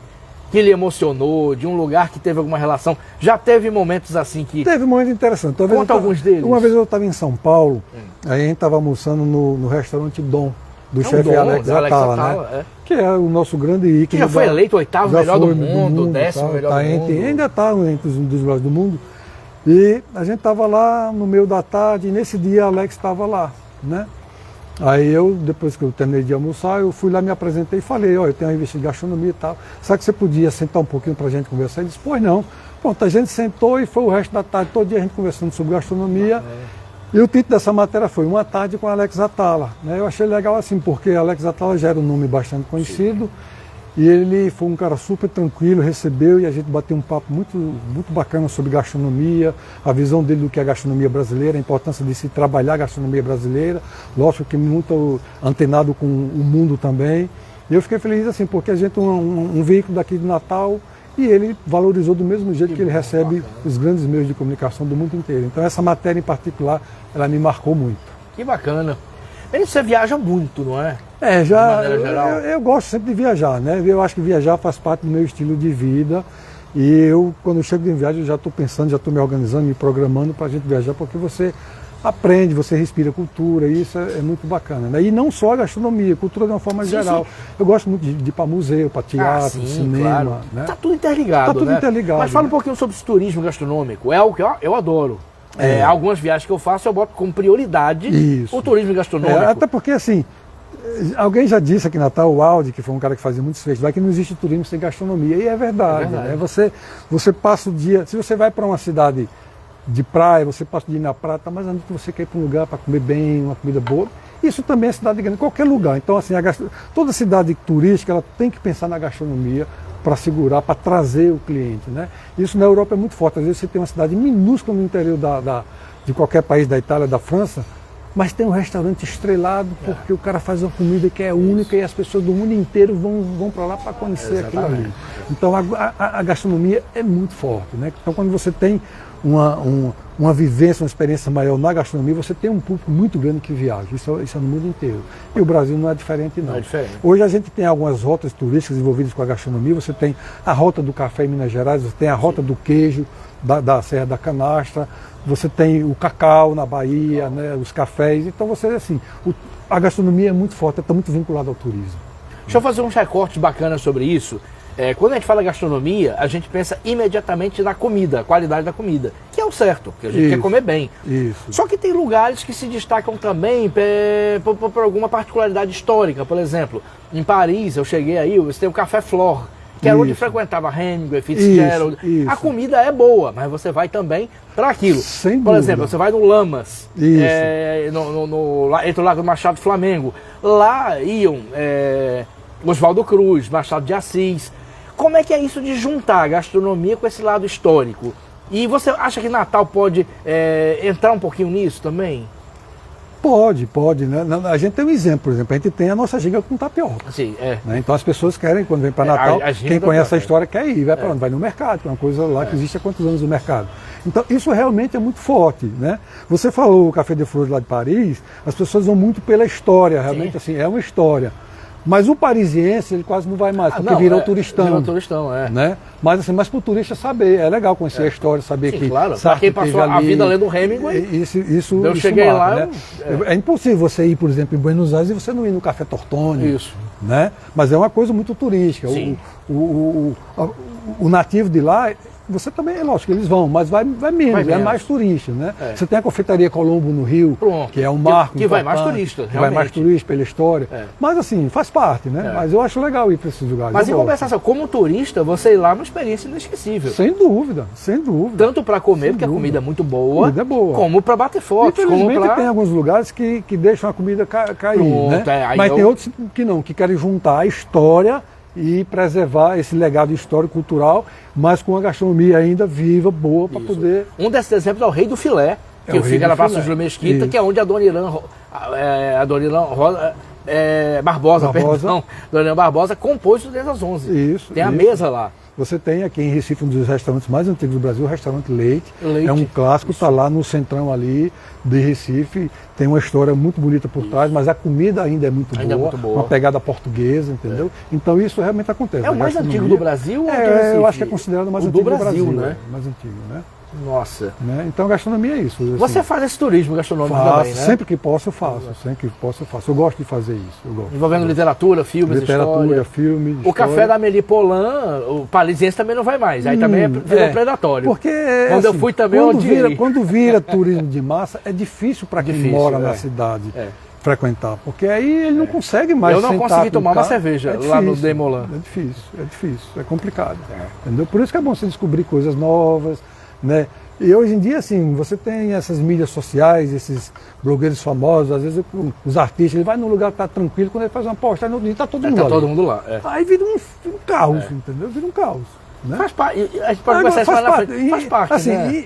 que lhe emocionou, de um lugar que teve alguma relação? Já teve momentos assim que... Teve momentos interessantes. Conta alguns deles. Uma vez eu estava em São Paulo, aí a gente estava almoçando no restaurante Dom, do chefe Alex Atala, né? Que é o nosso grande ícone. Que já foi eleito o 8º melhor do mundo, 10º melhor do mundo. Ainda está entre os melhores do mundo. E a gente estava lá no meio da tarde, e nesse dia Alex estava lá, né? Aí depois que eu terminei de almoçar, eu fui lá, me apresentei e falei, eu tenho uma revista de gastronomia e tal. Sabe que você podia sentar um pouquinho para a gente conversar? Ele disse, pois não. Pronto, a gente sentou e foi o resto da tarde, todo dia a gente conversando sobre gastronomia. E o título dessa matéria foi Uma Tarde com Alex Atala. Eu achei legal assim, porque Alex Atala já era um nome bastante conhecido. E ele foi um cara super tranquilo, recebeu e a gente bateu um papo muito bacana sobre gastronomia, a visão dele do que é a gastronomia brasileira, a importância de se trabalhar a gastronomia brasileira, lógico que muito antenado com o mundo também. E eu fiquei feliz assim, porque a gente é um veículo daqui de Natal e ele valorizou do mesmo jeito que ele recebe os grandes meios de comunicação do mundo inteiro. Então essa matéria em particular, ela me marcou muito. Que bacana. Você viaja muito, não é? Eu gosto sempre de viajar, né? Eu acho que viajar faz parte do meu estilo de vida. E eu, quando eu chego de viagem, eu já estou pensando, já estou me organizando, me programando para a gente viajar, porque você aprende, você respira cultura, e isso é muito bacana, né? E não só a gastronomia, cultura de uma forma geral. Sim. Eu gosto muito de ir para museu, para teatro, cinema. Claro. Né? Tá tudo interligado, tá tudo interligado. Mas fala um pouquinho sobre esse turismo gastronômico. É algo que eu adoro. Algumas viagens que eu faço, eu boto como prioridade o turismo gastronômico. Até porque, assim, alguém já disse aqui em Natal, o Aldi, que foi um cara que fazia muitos festivais, que não existe turismo sem gastronomia. E é verdade. Né? Você passa o dia... Se você vai para uma cidade de praia, você passa o dia na praia, tá, mas antes você quer ir para um lugar para comer bem, uma comida boa. Isso também é cidade grande, qualquer lugar. Então, assim, toda cidade turística, ela tem que pensar na gastronomia para segurar, para trazer o cliente, né? Isso na Europa é muito forte. Às vezes você tem uma cidade minúscula no interior de qualquer país, da Itália, da França, mas tem um restaurante estrelado porque o cara faz uma comida que é única e as pessoas do mundo inteiro vão para lá para conhecer aquilo ali. Então a gastronomia é muito forte, né? Então quando você tem uma vivência, uma experiência maior na gastronomia, você tem um público muito grande que viaja, isso é no mundo inteiro. E o Brasil não é diferente não. Hoje a gente tem algumas rotas turísticas envolvidas com a gastronomia, você tem a rota do café em Minas Gerais, você tem a rota do queijo da Serra da Canastra, você tem o cacau na Bahia, né, os cafés, então você, assim, a gastronomia é muito forte, está muito vinculada ao turismo. Deixa eu fazer uns recortes bacanas sobre isso. Quando a gente fala gastronomia, a gente pensa imediatamente na comida, a qualidade da comida, que é o certo, que a gente quer comer bem. Isso. Só que tem lugares que se destacam também por alguma particularidade histórica. Por exemplo, em Paris, eu cheguei aí, você tem o Café Flore, que era onde frequentava Hemingway, Fitzgerald. Isso. A comida é boa, mas você vai também para aquilo. Sem Por dúvida. exemplo, você vai no Lamas, entre o Lago do Machado e Flamengo. Lá iam Oswaldo Cruz, Machado de Assis. Como é que é isso de juntar a gastronomia com esse lado histórico? E você acha que Natal pode entrar um pouquinho nisso também? Pode, né? A gente tem um exemplo, por exemplo, a gente tem a nossa giga com tapioca. Sim, né? Então as pessoas querem, quando vem para Natal, quem conhece a história quer ir, vai para onde? Vai no mercado, que é uma coisa lá que existe há quantos anos no mercado. Então isso realmente é muito forte, né? Você falou o Café de Flores lá de Paris, as pessoas vão muito pela história, realmente assim, é uma história. Mas o parisiense, ele quase não vai mais, porque virou turistão. Virou turistão, né? Mas assim, mas para o turista saber, é legal conhecer a história, saber que... Claro, para quem passou a vida lendo Hemingway, eu cheguei marca, lá... Né? É impossível você ir, por exemplo, em Buenos Aires e você não ir no Café Tortoni. Isso. Né? Mas é uma coisa muito turística. O nativo de lá... Você também, é lógico, eles vão, mas vai menos, é mais turista, né? Você tem a Confeitaria Colombo no Rio, que é um marco. Que vai mais turista, que vai mais turista pela história. Mas assim, faz parte, né? Mas eu acho legal ir para esses lugares. Mas em compensação, como turista, você ir lá é uma experiência inesquecível. Sem dúvida, sem dúvida. Tanto para comer, porque a comida é muito boa, comida é boa. Como para bater fotos. Infelizmente tem alguns lugares que deixam a comida cair, né? Mas tem outros que não, que querem juntar a história e preservar esse legado histórico, cultural, mas com a gastronomia ainda viva, boa, para poder... Um desses exemplos é o Rei do Filé, que fica na Praça Júlio Mesquita, que é onde a Dona Irã Barbosa, Dona Irã Barbosa compôs o 10 às 11. Isso. Tem a mesa lá. Você tem aqui em Recife um dos restaurantes mais antigos do Brasil, o restaurante Leite. É um clássico, está lá no centrão ali de Recife. Tem uma história muito bonita por trás, mas a comida ainda é muito boa. Uma pegada portuguesa, entendeu? Então isso realmente acontece. É o mais antigo do Brasil ou do Recife? Eu acho que é considerado o mais antigo do Brasil, né? Mais antigo, né? Nossa. Né? Então a gastronomia é isso. Assim, você faz esse turismo gastronômico também, né? Sempre que posso eu faço, sempre que posso eu faço. Eu gosto de fazer isso. Envolvendo literatura, filmes, história. Filme, o café da Amélie Poulain, o parisiense também não vai mais, aí também virou predatório. Porque quando eu fui também quando vira turismo de massa, é difícil para quem mora na cidade frequentar, porque aí ele não consegue mais. Eu não consegui tomar uma cerveja lá no Demolan. É difícil, é complicado. Entendeu? Por isso que é bom você descobrir coisas novas. né? E hoje em dia, assim, você tem essas mídias sociais, esses blogueiros famosos, às vezes os artistas, ele vai num lugar que está tranquilo, quando ele faz uma postagem, no outro dia está todo mundo lá. Todo mundo lá. Aí vira um caos, entendeu? Vira um caos. Né? Faz parte, a gente pode começar a falar na frente. Faz parte, assim, né?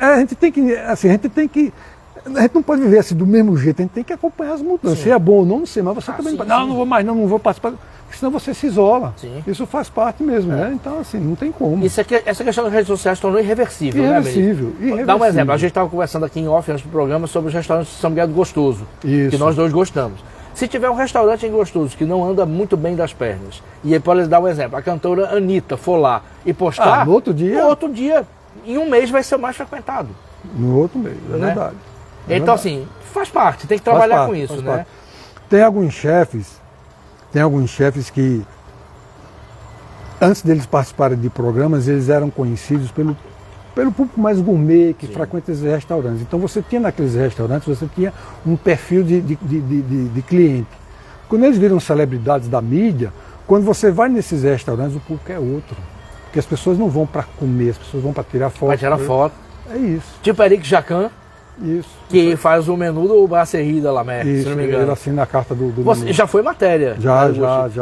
A gente tem que, assim, a gente não pode viver assim do mesmo jeito, a gente tem que acompanhar as mudanças. Se é bom ou não sei, mas você também não vou mais, não vou participar. Senão você se isola. Sim. Isso faz parte mesmo, né? Então, assim, não tem como. Essa questão das redes sociais tornou irreversível, irreversível, né, Irreversível. Dá um exemplo. A gente estava conversando aqui em off antes do programa sobre os restaurantes de São Miguel do Gostoso, que nós dois gostamos. Se tiver um restaurante em Gostoso que não anda muito bem das pernas, e aí pode dar um exemplo, a cantora Anitta for lá e postar, no outro dia, em um mês vai ser o mais frequentado. No outro mês, é verdade. Então, assim, faz parte, tem que trabalhar com isso, né? Tem alguns chefes que, antes deles participarem de programas, eles eram conhecidos pelo público mais gourmet que frequenta esses restaurantes. Então você tinha naqueles restaurantes, você tinha um perfil de cliente. Quando eles viram celebridades da mídia, quando você vai nesses restaurantes, o público é outro. Porque as pessoas não vão para comer, as pessoas vão para tirar foto. Para tirar foto. É isso. Tipo Eric Jacan. Isso. Que faz o menu do Brasserie da Lamé, se não me engano. Ele assina a carta do menu. Já foi matéria? Já.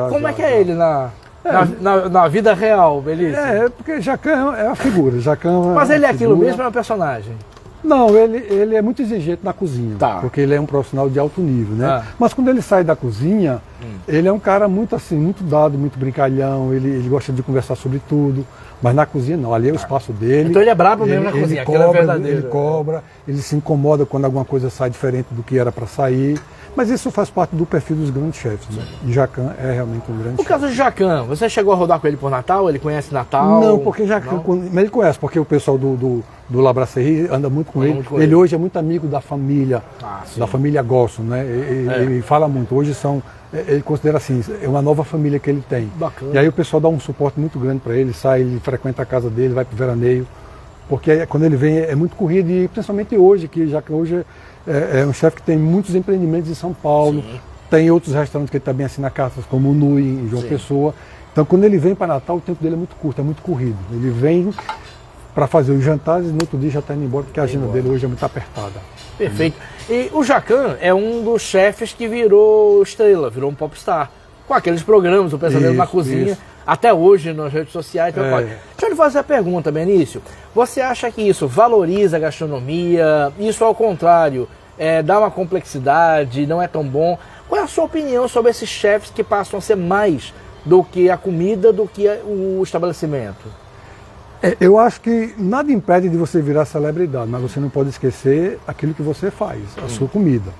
Como é que é ele na vida real, Belício? Porque Jacan é a figura. Jacan Mas ele é aquilo mesmo, é um personagem? Não, ele é muito exigente na cozinha, porque ele é um profissional de alto nível, né? Mas quando ele sai da cozinha, ele é um cara muito assim, muito dado, muito brincalhão, ele gosta de conversar sobre tudo, mas na cozinha não, ali é o espaço dele. Então ele é brabo mesmo na cozinha, aquilo é verdadeiro. Ele cobra, ele se incomoda quando alguma coisa sai diferente do que era para sair. Mas isso faz parte do perfil dos grandes chefes, né? E Jacan é realmente um grande chefe. No caso de Jacan, você chegou a rodar com ele por Natal? Ele conhece Natal? Não, porque Jacan, mas ele conhece, porque o pessoal do La Brasserie anda muito com ele. Ele hoje é muito amigo da família Gosso, né? Ele fala muito. Hoje ele considera assim, é uma nova família que ele tem. Bacana. E aí o pessoal dá um suporte muito grande para ele, ele frequenta a casa dele, vai para o veraneio. Porque quando ele vem é muito corrido, e principalmente hoje, que Jacan hoje é um chefe que tem muitos empreendimentos em São Paulo, tem outros restaurantes que ele também assina cartas, como o Nui, em João Pessoa. Então, quando ele vem para Natal, o tempo dele é muito curto, é muito corrido. Ele vem para fazer os jantares e no outro dia já está indo embora, porque a agenda dele hoje é muito apertada. Perfeito. E o Jacan é um dos chefes que virou estrela, virou um popstar. Com aqueles programas, o Pesadelo na Cozinha, até hoje nas redes sociais. Deixa eu lhe fazer a pergunta, Benício. Você acha que isso valoriza a gastronomia? Isso, ao contrário, dá uma complexidade, não é tão bom? Qual é a sua opinião sobre esses chefes que passam a ser mais do que a comida, do que o estabelecimento? Eu acho que nada impede de você virar celebridade, mas você não pode esquecer aquilo que você faz, a sua comida.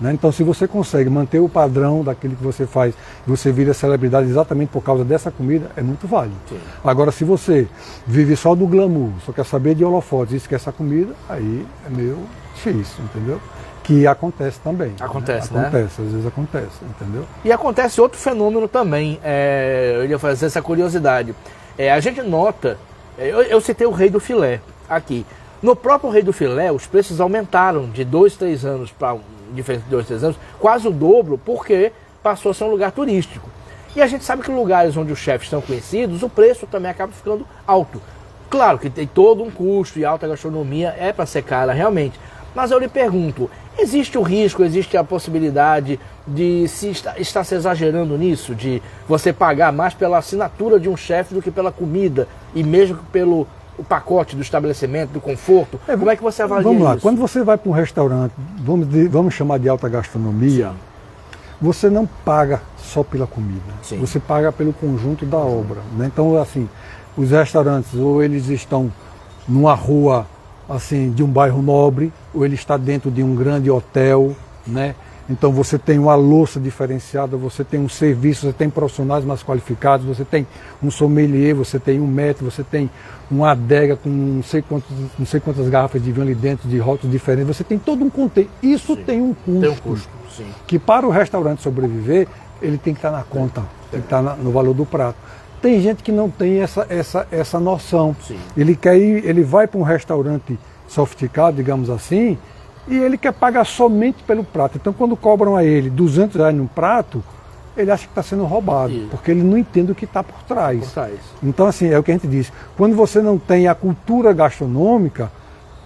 Né? Então, se você consegue manter o padrão daquilo que você faz, você vira celebridade exatamente por causa dessa comida, é muito válido. Agora, se você vive só do glamour, só quer saber de holofotes e esquece a comida, aí é meio difícil, entendeu? Que acontece também. Acontece, né? Acontece, às vezes acontece, entendeu? E acontece outro fenômeno também, eu ia fazer essa curiosidade. A gente nota, eu citei o Rei do Filé aqui. No próprio Rei do Filé, os preços aumentaram de 2, 3 anos para diferente de 2, 3 anos, quase o dobro, porque passou a ser um lugar turístico. E a gente sabe que em lugares onde os chefes estão conhecidos, o preço também acaba ficando alto. Claro que tem todo um custo e alta gastronomia é para ser cara realmente. Mas eu lhe pergunto, existe o risco, existe a possibilidade de estar se exagerando nisso, de você pagar mais pela assinatura de um chefe do que pela comida e mesmo pelo o pacote do estabelecimento, do conforto? Como é que você avalia isso? Vamos lá, quando você vai para um restaurante, vamos chamar de alta gastronomia, você não paga só pela comida, você paga pelo conjunto da obra. Né? Então, assim, os restaurantes, ou eles estão numa rua assim, de um bairro nobre, ou ele está dentro de um grande hotel, né? Então você tem uma louça diferenciada, você tem um serviço, você tem profissionais mais qualificados, você tem um sommelier, você tem um maître, você tem uma adega com não sei quantas garrafas de vinho ali dentro, de rótulos diferentes, você tem todo um contexto. Isso tem um custo. Tem um custo, que para o restaurante sobreviver, ele tem que estar na conta, tem que estar no valor do prato. Tem gente que não tem essa noção. Ele vai para um restaurante sofisticado, digamos assim, e ele quer pagar somente pelo prato. Então, quando cobram a ele R$200 num prato, ele acha que está sendo roubado, Isso. porque ele não entende o que está por trás. Por trás. Então, assim, é o que a gente diz. Quando você não tem a cultura gastronômica,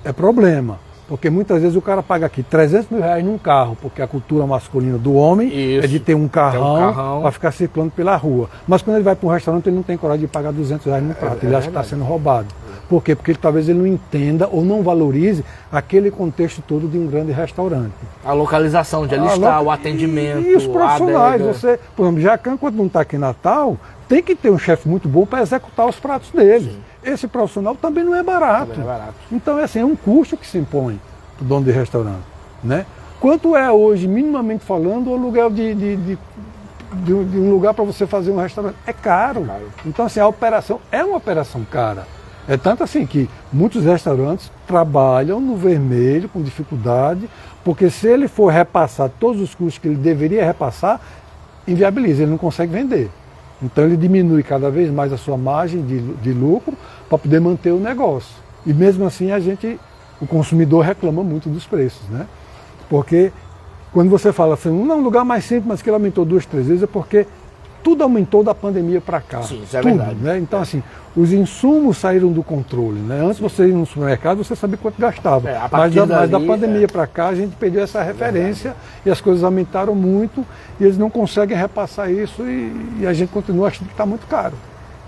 é problema. Porque muitas vezes o cara paga aqui 300 mil reais num carro, porque a cultura masculina do homem Isso. é de ter um carrão carrão. para ficar circulando pela rua. Mas quando ele vai para um restaurante, ele não tem coragem de pagar 200 reais no prato. Ele acha que está sendo roubado. Por quê? Porque talvez ele não entenda ou não valorize aquele contexto todo de um grande restaurante. A localização de ali está, o atendimento, E os profissionais. a adega. Você, por exemplo, Jacan, quando não está aqui em Natal, tem que ter um chefe muito bom para executar os pratos dele. Sim. Esse profissional também não é barato. Também não é barato. Então, assim, é um custo que se impõe para o dono de restaurante. Né? Quanto é hoje, minimamente falando, o aluguel de um lugar para você fazer um restaurante? É caro. Então, assim, a operação é uma operação cara. É tanto assim que muitos restaurantes trabalham no vermelho com dificuldade, porque se ele for repassar todos os custos que ele deveria repassar, inviabiliza, ele não consegue vender. Então ele diminui cada vez mais a sua margem de lucro para poder manter o negócio. E mesmo assim o consumidor reclama muito dos preços, né? Porque quando você fala assim, um lugar mais simples, mas que ele aumentou 2, 3 vezes, é porque tudo aumentou da pandemia para cá. Sim, isso é tudo, verdade. Né? Então, assim, os insumos saíram do controle. Né? Antes você ir no supermercado, você sabia quanto gastava. Mas da pandemia para cá, a gente perdeu essa referência e as coisas aumentaram muito e eles não conseguem repassar isso e a gente continua achando que está muito caro.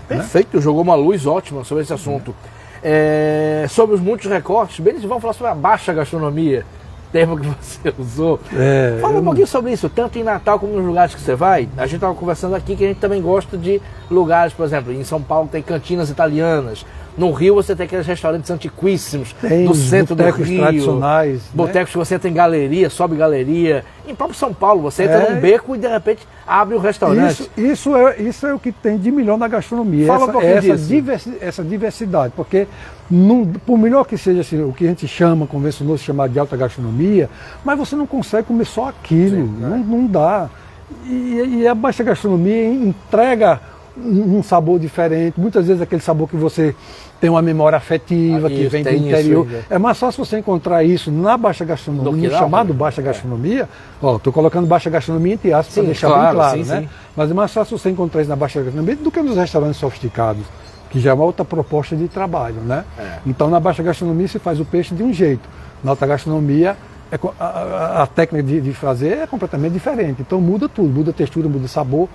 Perfeito, né? Jogou uma luz ótima sobre esse assunto. Sobre os muitos recortes, bem, vamos falar sobre a baixa gastronomia, termo que você usou. Fala um pouquinho sobre isso, tanto em Natal como nos lugares que você vai. A gente estava conversando aqui que a gente também gosta de lugares, por exemplo, em São Paulo tem cantinas italianas. No Rio você tem aqueles restaurantes antiquíssimos do centro do Rio. Tradicionais. Botecos que você entra em galeria, sobe galeria. Em próprio São Paulo, você entra num beco e de repente abre um restaurante. Isso é o que tem de melhor na gastronomia. Fala um pouquinho disso. Essa diversidade. Porque por melhor que seja assim, o que a gente chama, convencionou se chamar de alta gastronomia, mas você não consegue comer só aquilo. Sim, não dá. E a baixa gastronomia entrega um sabor diferente, muitas vezes aquele sabor que você tem uma memória afetiva, que vem do interior. É mais fácil você encontrar isso na baixa gastronomia, chamado baixa gastronomia. Estou colocando baixa gastronomia entre aspas para deixar bem claro, né? Sim. Mas é mais fácil você encontrar isso na baixa gastronomia do que nos restaurantes sofisticados, que já é uma outra proposta de trabalho, né? Então na baixa gastronomia se faz o peixe de um jeito, na alta gastronomia a técnica de fazer é completamente diferente. Então muda tudo, muda a textura, muda o sabor.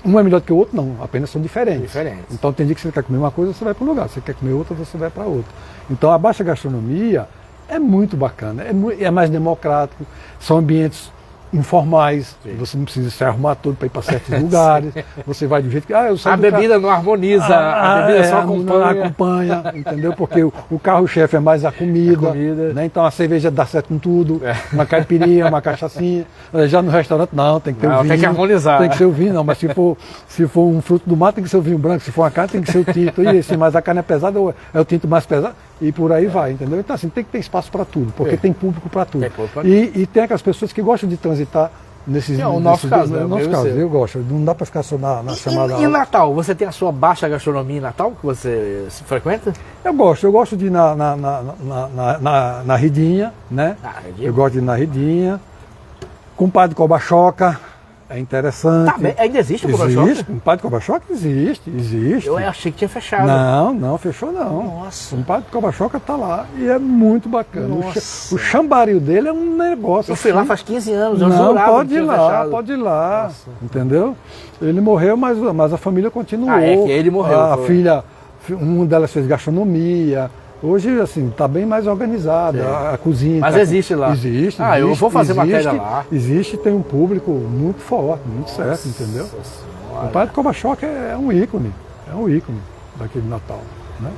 Um é melhor do que o outro, não, apenas são diferentes. Então tem dia que você quer comer uma coisa, você vai para um lugar, você quer comer outra, você vai para outro. Então a baixa gastronomia é muito bacana, é mais democrático, são ambientes informais, você não precisa se arrumar todo para ir para certos lugares, você vai do jeito que... a bebida não harmoniza, a bebida só acompanha, entendeu? Porque o carro-chefe é mais a comida. Né? Então a cerveja dá certo com tudo, uma caipirinha, uma cachaçinha. Já no restaurante não, tem que ter o vinho. Tem que harmonizar. Tem que ser o vinho, não, mas se for um fruto do mar tem que ser o vinho branco, se for uma carne tem que ser o tinto, e assim, mas a carne é pesada, é o tinto mais pesado, e por aí vai, entendeu? Então assim, tem que ter espaço para tudo, porque tem público para tudo. E tem aquelas pessoas que gostam de transitar nesses... o nosso caso, eu gosto, não dá para ficar só na chamada... E Natal, você tem a sua baixa gastronomia em Natal, que você frequenta? Eu gosto de ir na Ridinha, né? Eu gosto de ir na Ridinha, compadre Cobachoca, é interessante. Ainda existe o Cobachoca? Existe, compadre Cobachoca existe. Eu achei que tinha fechado. Não, fechou não. Nossa. O compadre Cobachoca tá lá e é muito bacana. O chambaril dele é um negócio. Eu fui lá faz 15 anos, eu não, jurava pode que tinha ir lá, fechado. pode ir lá, entendeu? Ele morreu, mas a família continuou. Que ele morreu. A filha, uma delas fez gastronomia. Hoje, assim, está bem mais organizada, a cozinha. Mas existe lá? Existe. Eu vou fazer matéria lá. Existe, tem um público muito forte, muito certo, entendeu? O padre Cobachoca é um ícone daquele Natal, né?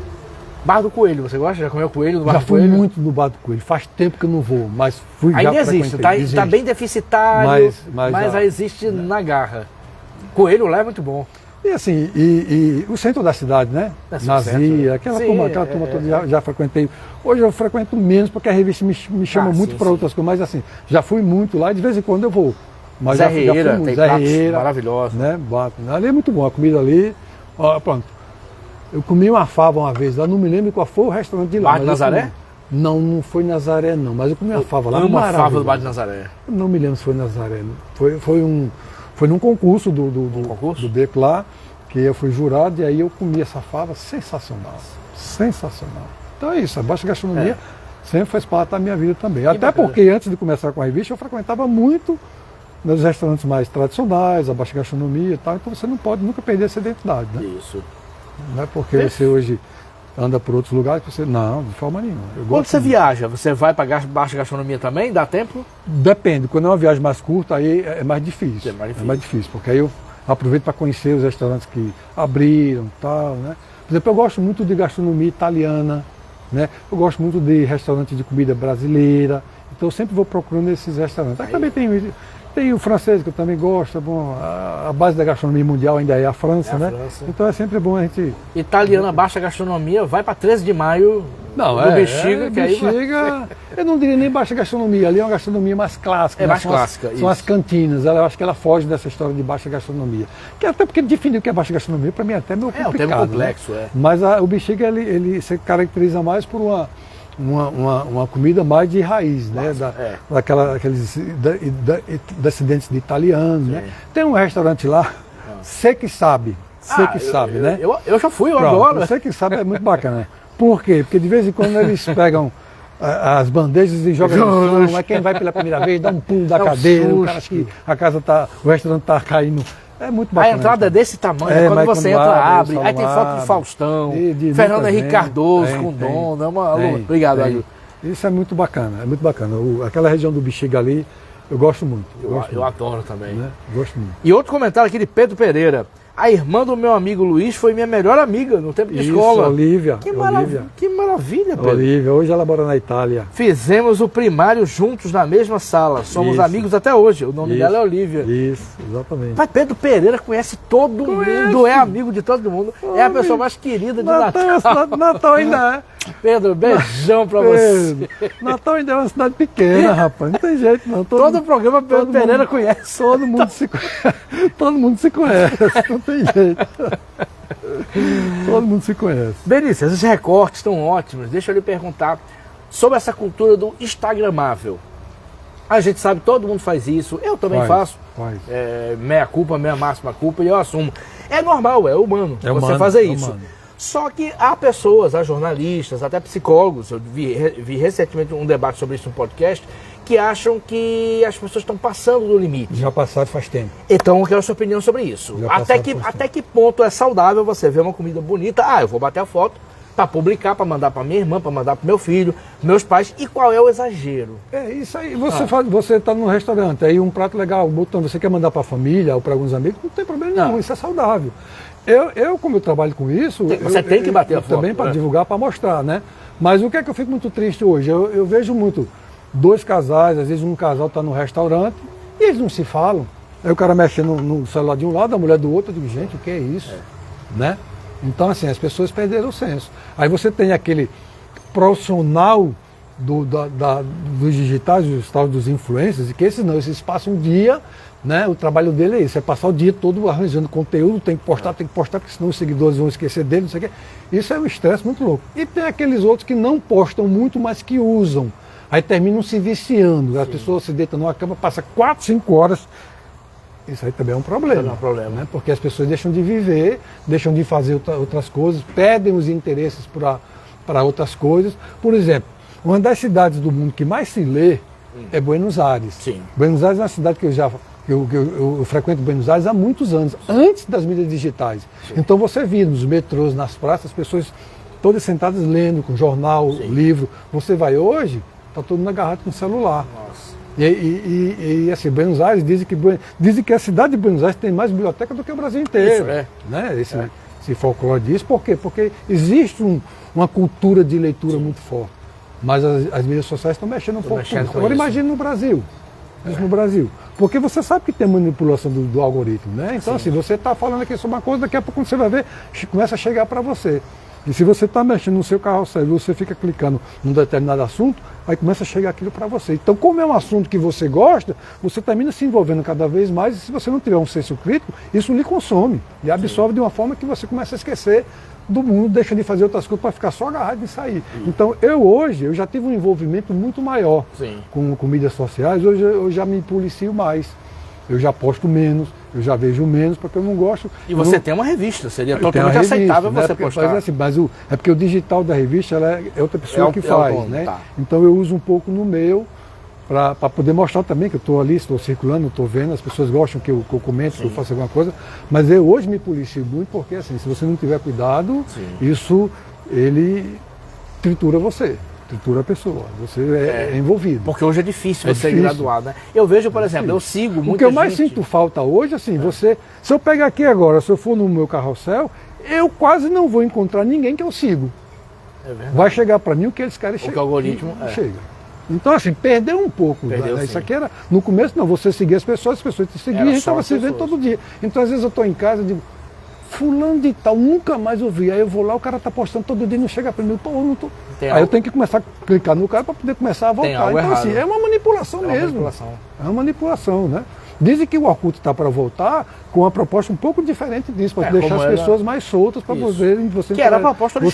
Bar do Coelho, você gosta? Já comeu coelho no Bar do Coelho? Já fui muito no Bar do Coelho, faz tempo que eu não vou, mas fui já Ainda existe, está bem deficitário, mas existe na Garra. Coelho lá é muito bom. E assim, o centro da cidade, né? Nazia, aquela turma toda já frequentei. Hoje eu frequento menos porque a revista me chama muito para outras coisas, mas assim, já fui muito lá e de vez em quando eu vou. Mas Zé Rieira, tem pratos maravilhosos. Né? Ali é muito bom, a comida ali. Ó, pronto. Eu comi uma fava uma vez lá, não me lembro qual foi o restaurante de lá. Bar de Nazaré? Não foi Nazaré não, mas eu comi uma fava lá. Uma fava do Bar de Nazaré. Não me lembro se foi Nazaré. Foi Foi num concurso concurso? do DECO lá, que eu fui jurado, e aí eu comi essa fava sensacional. Sensacional. Então é isso, a baixa gastronomia sempre faz parte da minha vida também. Até bacana. porque antes de começar com a revista, eu frequentava muito nos restaurantes mais tradicionais, a baixa gastronomia e tal, então você não pode nunca perder essa identidade, né? Isso. Não é porque você hoje anda por outros lugares que você... Não, de forma nenhuma. Quando você viaja, você vai para baixa gastronomia também? Dá tempo? Depende, quando é uma viagem mais curta, aí é mais difícil. É mais difícil. Porque aí eu aproveito para conhecer os restaurantes que abriram e tal, né? Por exemplo, eu gosto muito de gastronomia italiana, né? Eu gosto muito de restaurante de comida brasileira, então eu sempre vou procurando esses restaurantes. Aí também tem o francês, que eu também gosto, bom, a base da gastronomia mundial ainda é a França, né? França. Então é sempre bom a gente... Italiana, baixa gastronomia, vai para 13 de maio no Bexiga, que aí vai... Bexiga, eu não diria nem baixa gastronomia, ali é uma gastronomia mais clássica. É né? mais clássica, São as cantinas, eu acho que ela foge dessa história de baixa gastronomia. Que até porque definir o que é baixa gastronomia, para mim é até meio complicado. É um termo complexo, né? Mas o Bexiga, ele se caracteriza mais por uma comida mais de raiz, né? Aqueles descendentes de italianos, né? Tem um restaurante lá, Você que sabe, né? Eu já fui, eu Pronto, adoro. Você que sabe é muito bacana. Por quê? Porque de vez em quando eles pegam as bandejas e jogam no chão, aí quem vai pela primeira vez dá um pulo da cadeira, o cara acha que o restaurante está caindo. É muito bacana. A entrada é desse tamanho, quando você entra, abre, aí tem foto de Faustão, de Fernando Henrique Cardoso com dono, é uma loucura. Obrigado, Agil. Isso é muito bacana, é muito bacana. Aquela região do Bexiga ali, eu gosto muito. Eu adoro também. Né? Gosto muito. E outro comentário aqui de Pedro Pereira. A irmã do meu amigo Luiz foi minha melhor amiga no tempo de escola. Olívia. Que maravilha, Pedro. Olívia, hoje ela mora na Itália. Fizemos o primário juntos na mesma sala. Somos amigos até hoje. O nome dela é Olívia. Isso, exatamente. Mas Pedro Pereira conhece todo mundo, é amigo de todo mundo. É a pessoa mais querida de Natal. Natal ainda é. Pedro, beijão pra você. Natal ainda é uma cidade pequena, rapaz. Não tem jeito, não. Todo programa Pedro Pereira conhece. Todo mundo se conhece. Todo mundo se conhece. Não tem jeito. Todo mundo se conhece. Benício, esses recortes estão ótimos. Deixa eu lhe perguntar sobre essa cultura do instagramável. A gente sabe, todo mundo faz isso. Eu também faço. Meia culpa, meia máxima culpa, e eu assumo. É normal, é humano você fazer isso. Só que há pessoas, há jornalistas, até psicólogos, eu vi recentemente um debate sobre isso no podcast, que acham que as pessoas estão passando do limite. Já passaram faz tempo. Então eu quero a sua opinião sobre isso. Até que ponto é saudável você ver uma comida bonita, eu vou bater a foto para publicar, para mandar para minha irmã, para mandar para meu filho, meus pais, e qual é o exagero? É isso aí, você está num restaurante, aí um prato legal, você quer mandar para a família ou para alguns amigos, não tem problema nenhum, isso é saudável. Eu, como eu trabalho com isso... Você tem que bater a foto. Também para divulgar, para mostrar, né? Mas o que é que eu fico muito triste hoje? Eu vejo muito dois casais, às vezes um casal está no restaurante e eles não se falam. Aí o cara mexe no celular de um lado, a mulher do outro, eu digo, gente, o que é isso? Né? Então, assim, as pessoas perderam o senso. Aí você tem aquele profissional dos digitais, dos influencers, e que esses passam um dia... Né? O trabalho dele é isso, é passar o dia todo arranjando conteúdo, tem que postar, porque senão os seguidores vão esquecer dele, não sei o quê. Isso é um estresse muito louco. E tem aqueles outros que não postam muito, mas que usam. Aí terminam se viciando. As pessoas se deitam numa cama, passa 4, 5 horas. Isso aí também é um problema. É um problema. Né? Porque as pessoas deixam de viver, deixam de fazer outras coisas, perdem os interesses para outras coisas. Por exemplo, uma das cidades do mundo que mais se lê é Buenos Aires. Sim. Buenos Aires é uma cidade que eu frequento Buenos Aires há muitos anos, antes das mídias digitais. Sim. Então você via nos metrôs, nas praças, as pessoas todas sentadas lendo, com jornal, livro. Você vai hoje, está todo mundo agarrado com o celular. Nossa. E assim, Buenos Aires, dizem que a cidade de Buenos Aires tem mais biblioteca do que o Brasil inteiro. Isso, né? Esse folclore diz. Por quê? Porque existe uma cultura de leitura muito forte. Mas as mídias sociais estão mexendo um pouco com isso. Agora imagine no Brasil. No Brasil. Porque você sabe que tem manipulação do algoritmo, né? Então, assim, você está falando aqui sobre uma coisa, daqui a pouco quando você vai ver, começa a chegar para você. E se você está mexendo no seu carrossel e você fica clicando num determinado assunto, aí começa a chegar aquilo para você. Então, como é um assunto que você gosta, você termina se envolvendo cada vez mais, e se você não tiver um senso crítico, isso lhe consome e absorve de uma forma que você começa a esquecer do mundo, deixa de fazer outras coisas para ficar só agarrado e sair. Então, hoje já tive um envolvimento muito maior com mídias sociais, hoje eu já me policio mais. eu já posto menos, eu já vejo menos, porque eu não gosto. E você tem uma revista, seria totalmente aceitável né? você postar. Mas é porque o digital da revista é outra pessoa que faz, né? Tá. Então eu uso um pouco no meu, para poder mostrar também que eu estou ali, estou circulando, estou vendo, as pessoas gostam que eu comente, que eu faça alguma coisa, mas eu hoje me policio muito, porque assim, se você não tiver cuidado, isso, ele tritura você. Tritura a pessoa, você é envolvido. Porque hoje é difícil você graduar, né? Eu vejo, por exemplo, eu sigo muita gente... O que eu mais sinto falta hoje, assim, você... Se eu pegar aqui agora, se eu for no meu carrossel, eu quase não vou encontrar ninguém que eu sigo. Vai chegar para mim o que eles querem chegar. Porque o algoritmo chega. Então, assim, perdeu um pouco. Perdeu, Isso aqui era... No começo, não, você seguia as pessoas te seguiam, a gente estava se vendo todo dia. Então, às vezes eu estou em casa e digo, fulano de tal, nunca mais ouvi. Aí eu vou lá, o cara está postando todo dia e não chega para mim. Pô, eu não tô... Aí eu tenho que começar a clicar no cara para poder começar a voltar. Então, errado. assim, é uma manipulação mesmo. É uma manipulação, né? Dizem que o Orkut está para voltar com uma proposta um pouco diferente disso, para deixar as pessoas mais soltas, para você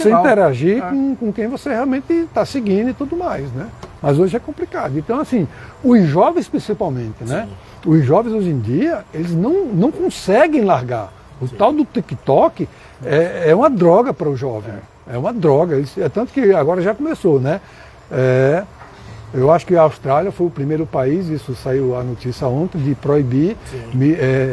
interagir com quem você realmente está seguindo e tudo mais, né? Mas hoje é complicado. Então, assim, os jovens principalmente, né? Os jovens hoje em dia, eles não conseguem largar. O tal do TikTok é uma droga para o jovem. É uma droga. É tanto que agora já começou, né? Eu acho que a Austrália foi o primeiro país, isso saiu a notícia ontem, de proibir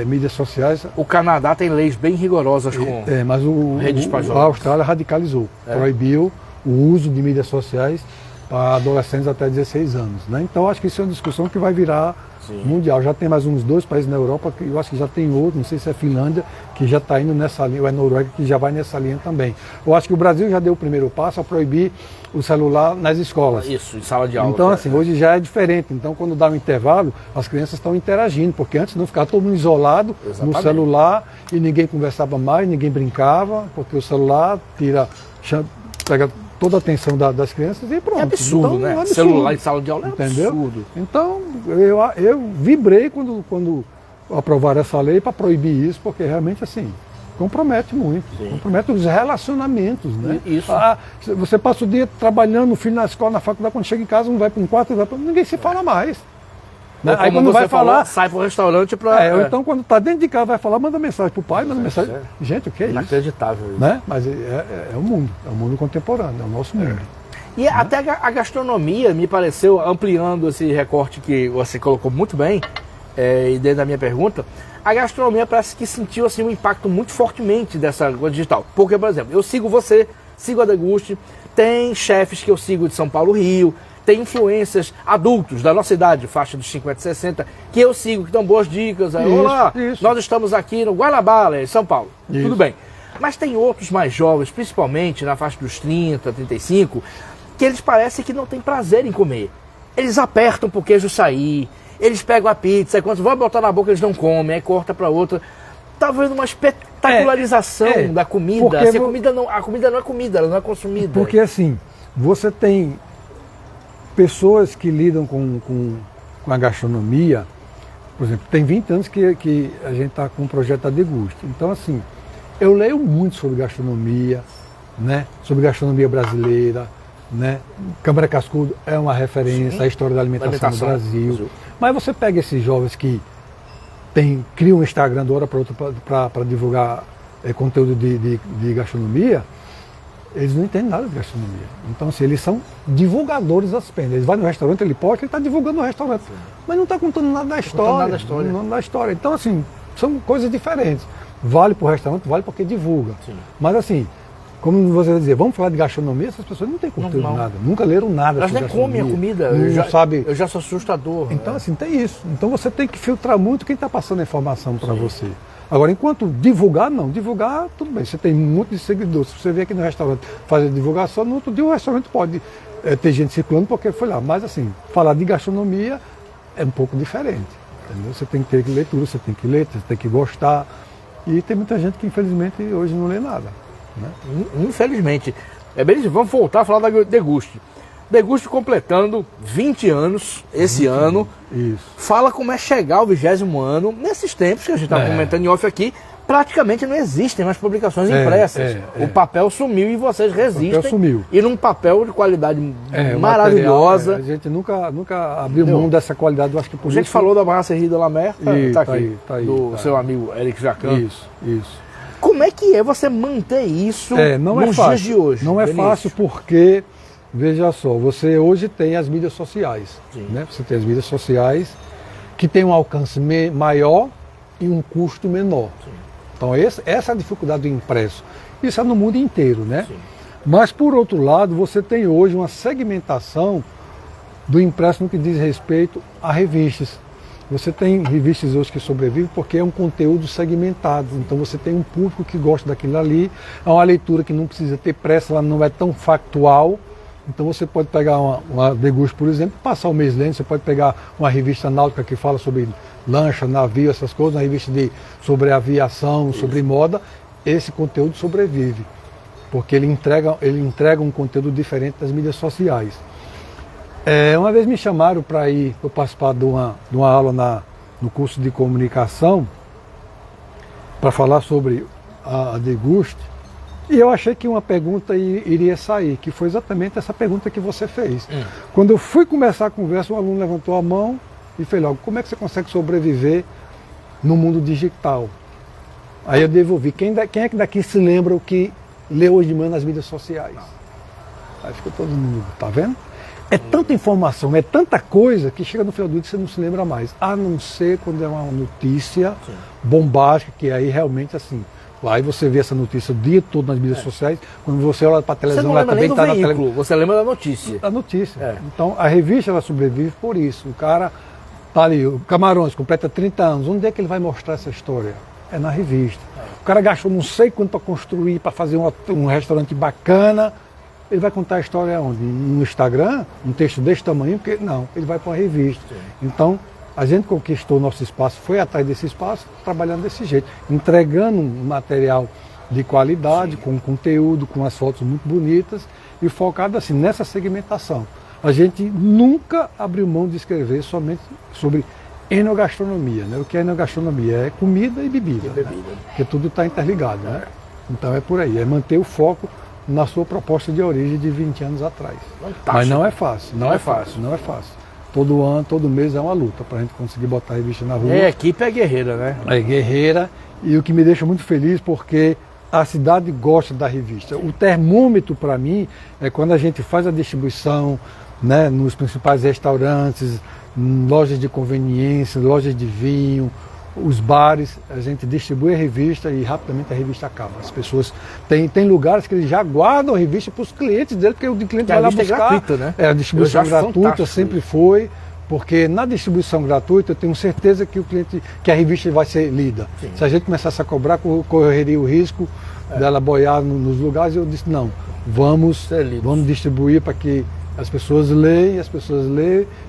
mídias sociais. O Canadá tem leis bem rigorosas com mas a Austrália radicalizou, proibiu o uso de mídias sociais para adolescentes até 16 anos. Né? Então acho que isso é uma discussão que vai virar mundial. Já tem mais uns 2 países na Europa, que eu acho que já tem outro, não sei se é Finlândia, que já está indo nessa linha, ou é Noruega, que já vai nessa linha também. Eu acho que o Brasil já deu o primeiro passo a proibir o celular nas escolas. Isso, em sala de aula. Então, assim, hoje já é diferente. Então, quando dá um intervalo, as crianças estão interagindo, porque antes não ficava todo mundo isolado no celular e ninguém conversava mais, ninguém brincava, porque o celular pega toda a atenção das crianças e pronto. É absurdo, então, né? Absurdo. Celular em sala de aula é absurdo. Então, eu vibrei quando aprovaram essa lei para proibir isso, porque realmente, assim, compromete muito. Compromete os relacionamentos, né? Isso. Você passa o dia trabalhando, o filho na escola, na faculdade, quando chega em casa, não vai para um quarto, ninguém se fala mais. Né? Aí quando vai falar, sai para o restaurante para... Ou então quando está dentro de casa, vai falar, manda mensagem para o pai, manda mensagem... Gente, o que é isso? Inacreditável isso. Né? Mas é o mundo contemporâneo, é o nosso mundo. E até a gastronomia, me pareceu, ampliando esse recorte que você colocou muito bem, e dentro da minha pergunta, a gastronomia parece que sentiu assim, um impacto muito fortemente dessa coisa digital. Porque, por exemplo, eu sigo você, sigo a Deguste, tem chefes que eu sigo de São Paulo, Rio, tem influências adultos da nossa idade, faixa dos 50 e 60, que eu sigo, que dão boas dicas. Olá, nós estamos aqui no Guanabara, em São Paulo. Tudo bem. Mas tem outros mais jovens, principalmente na faixa dos 30, 35, que eles parecem que não têm prazer em comer. Eles apertam pro queijo sair, eles pegam a pizza, e quando vão botar na boca eles não comem, aí corta para outra. Tá vendo uma espetacularização da comida. Assim, a comida não é comida, ela não é consumida. Porque assim, você tem pessoas que lidam com a gastronomia, por exemplo, tem 20 anos que a gente está com o projeto da Deguste. Então, assim, eu leio muito sobre gastronomia, né? Sobre gastronomia brasileira, né? Câmara Cascudo é uma referência à história da alimentação no Brasil. Mas você pega esses jovens que criam um Instagram de hora para outra para divulgar conteúdo de gastronomia, eles não entendem nada de gastronomia. Então, assim, eles são divulgadores das penas. Eles vão no restaurante, ele posta, ele está divulgando o restaurante. Mas não está contando nada da história. Não da história. Então, assim, são coisas diferentes. Vale para o restaurante, vale porque divulga. Mas, assim, como você vai dizer, vamos falar de gastronomia, essas pessoas não têm conteúdo de nada. Nunca leram nada. Elas nem comem a comida. Eu já sou assustador. Então, assim, tem isso. Então, você tem que filtrar muito quem está passando a informação para você. Agora, enquanto divulgar, não. Divulgar, tudo bem. Você tem muitos seguidores. Se você vier aqui no restaurante fazer divulgação, no outro dia o restaurante pode ter gente circulando porque foi lá. Mas, assim, falar de gastronomia é um pouco diferente. Entendeu? Você tem que ter leitura, você tem que ler, você tem que gostar. E tem muita gente que, infelizmente, hoje não lê nada. Né? Infelizmente. Beleza, vamos voltar a falar da Deguste. Deguste completando 20 anos esse ano. Isso. Fala como é chegar ao 20º ano, nesses tempos que a gente estava comentando em off aqui, praticamente não existem mais publicações impressas. O papel sumiu e vocês resistem. O papel sumiu. E num papel de qualidade maravilhosa. A gente nunca abriu mão dessa qualidade, eu acho que por isso. A gente falou da Brasserie de la Mer, tá aqui, do seu aí. amigo Eric Jacan. Isso. Como é que é você manter isso nos dias de hoje? Não é fácil porque, veja só, você hoje tem as mídias sociais. Né? Você tem as mídias sociais que tem um alcance maior e um custo menor. Sim. Então essa é a dificuldade do impresso. Isso é no mundo inteiro, né? Sim. Mas por outro lado, você tem hoje uma segmentação do impresso no que diz respeito a revistas. Você tem revistas hoje que sobrevivem porque é um conteúdo segmentado. Então você tem um público que gosta daquilo ali, é uma leitura que não precisa ter pressa, ela não é tão factual. Então você pode pegar uma Deguste, por exemplo, passar o mês lendo, você pode pegar uma revista náutica que fala sobre lancha, navio, essas coisas, uma revista sobre aviação, sobre moda, esse conteúdo sobrevive, porque ele entrega um conteúdo diferente das mídias sociais. Uma vez me chamaram para participar de uma aula no curso de comunicação, para falar sobre a Deguste, e eu achei que uma pergunta iria sair, que foi exatamente essa pergunta que você fez. Quando eu fui começar a conversa, um aluno levantou a mão e fez logo, como é que você consegue sobreviver no mundo digital? Aí eu devolvi, quem é que daqui se lembra o que lê hoje de manhã nas mídias sociais? Aí ficou todo mundo, tá vendo? É tanta informação, é tanta coisa que chega no final do dia e você não se lembra mais. A não ser quando é uma notícia bombástica, que aí realmente assim... Aí você vê essa notícia o dia todo nas mídias sociais, quando você olha para a televisão, você não lembra nem do veículo, você lembra da notícia. Da notícia. Então a revista ela sobrevive por isso. O cara tá ali, o Camarões completa 30 anos, onde é que ele vai mostrar essa história? É na revista. O cara gastou não sei quanto para construir, para fazer um restaurante bacana, ele vai contar a história onde? No Instagram, um texto desse tamanho, porque não, ele vai para uma revista. Então, a gente conquistou o nosso espaço, foi atrás desse espaço, trabalhando desse jeito, entregando um material de qualidade, com conteúdo, com as fotos muito bonitas e focado assim nessa segmentação. A gente nunca abriu mão de escrever somente sobre enogastronomia. Né? O que é enogastronomia? É comida e bebida. Né? Porque tudo está interligado. Né? Então é por aí, é manter o foco na sua proposta de origem de 20 anos atrás. Fantástico. Mas não é fácil. Não é fácil. Todo ano, todo mês é uma luta para a gente conseguir botar a revista na rua. A equipe é guerreira, né? É guerreira, e o que me deixa muito feliz porque a cidade gosta da revista. O termômetro para mim é quando a gente faz a distribuição, né, nos principais restaurantes, lojas de conveniência, lojas de vinho, os bares, a gente distribui a revista e rapidamente a revista acaba. As pessoas tem lugares que eles já guardam a revista para os clientes dele, porque o cliente vai lá buscar. É gratuita, né? A distribuição gratuita sempre foi, porque na distribuição gratuita eu tenho certeza que a revista vai ser lida. Sim. Se a gente começasse a cobrar, correria o risco dela boiar nos lugares. Eu disse, não, vamos distribuir para que as pessoas leem,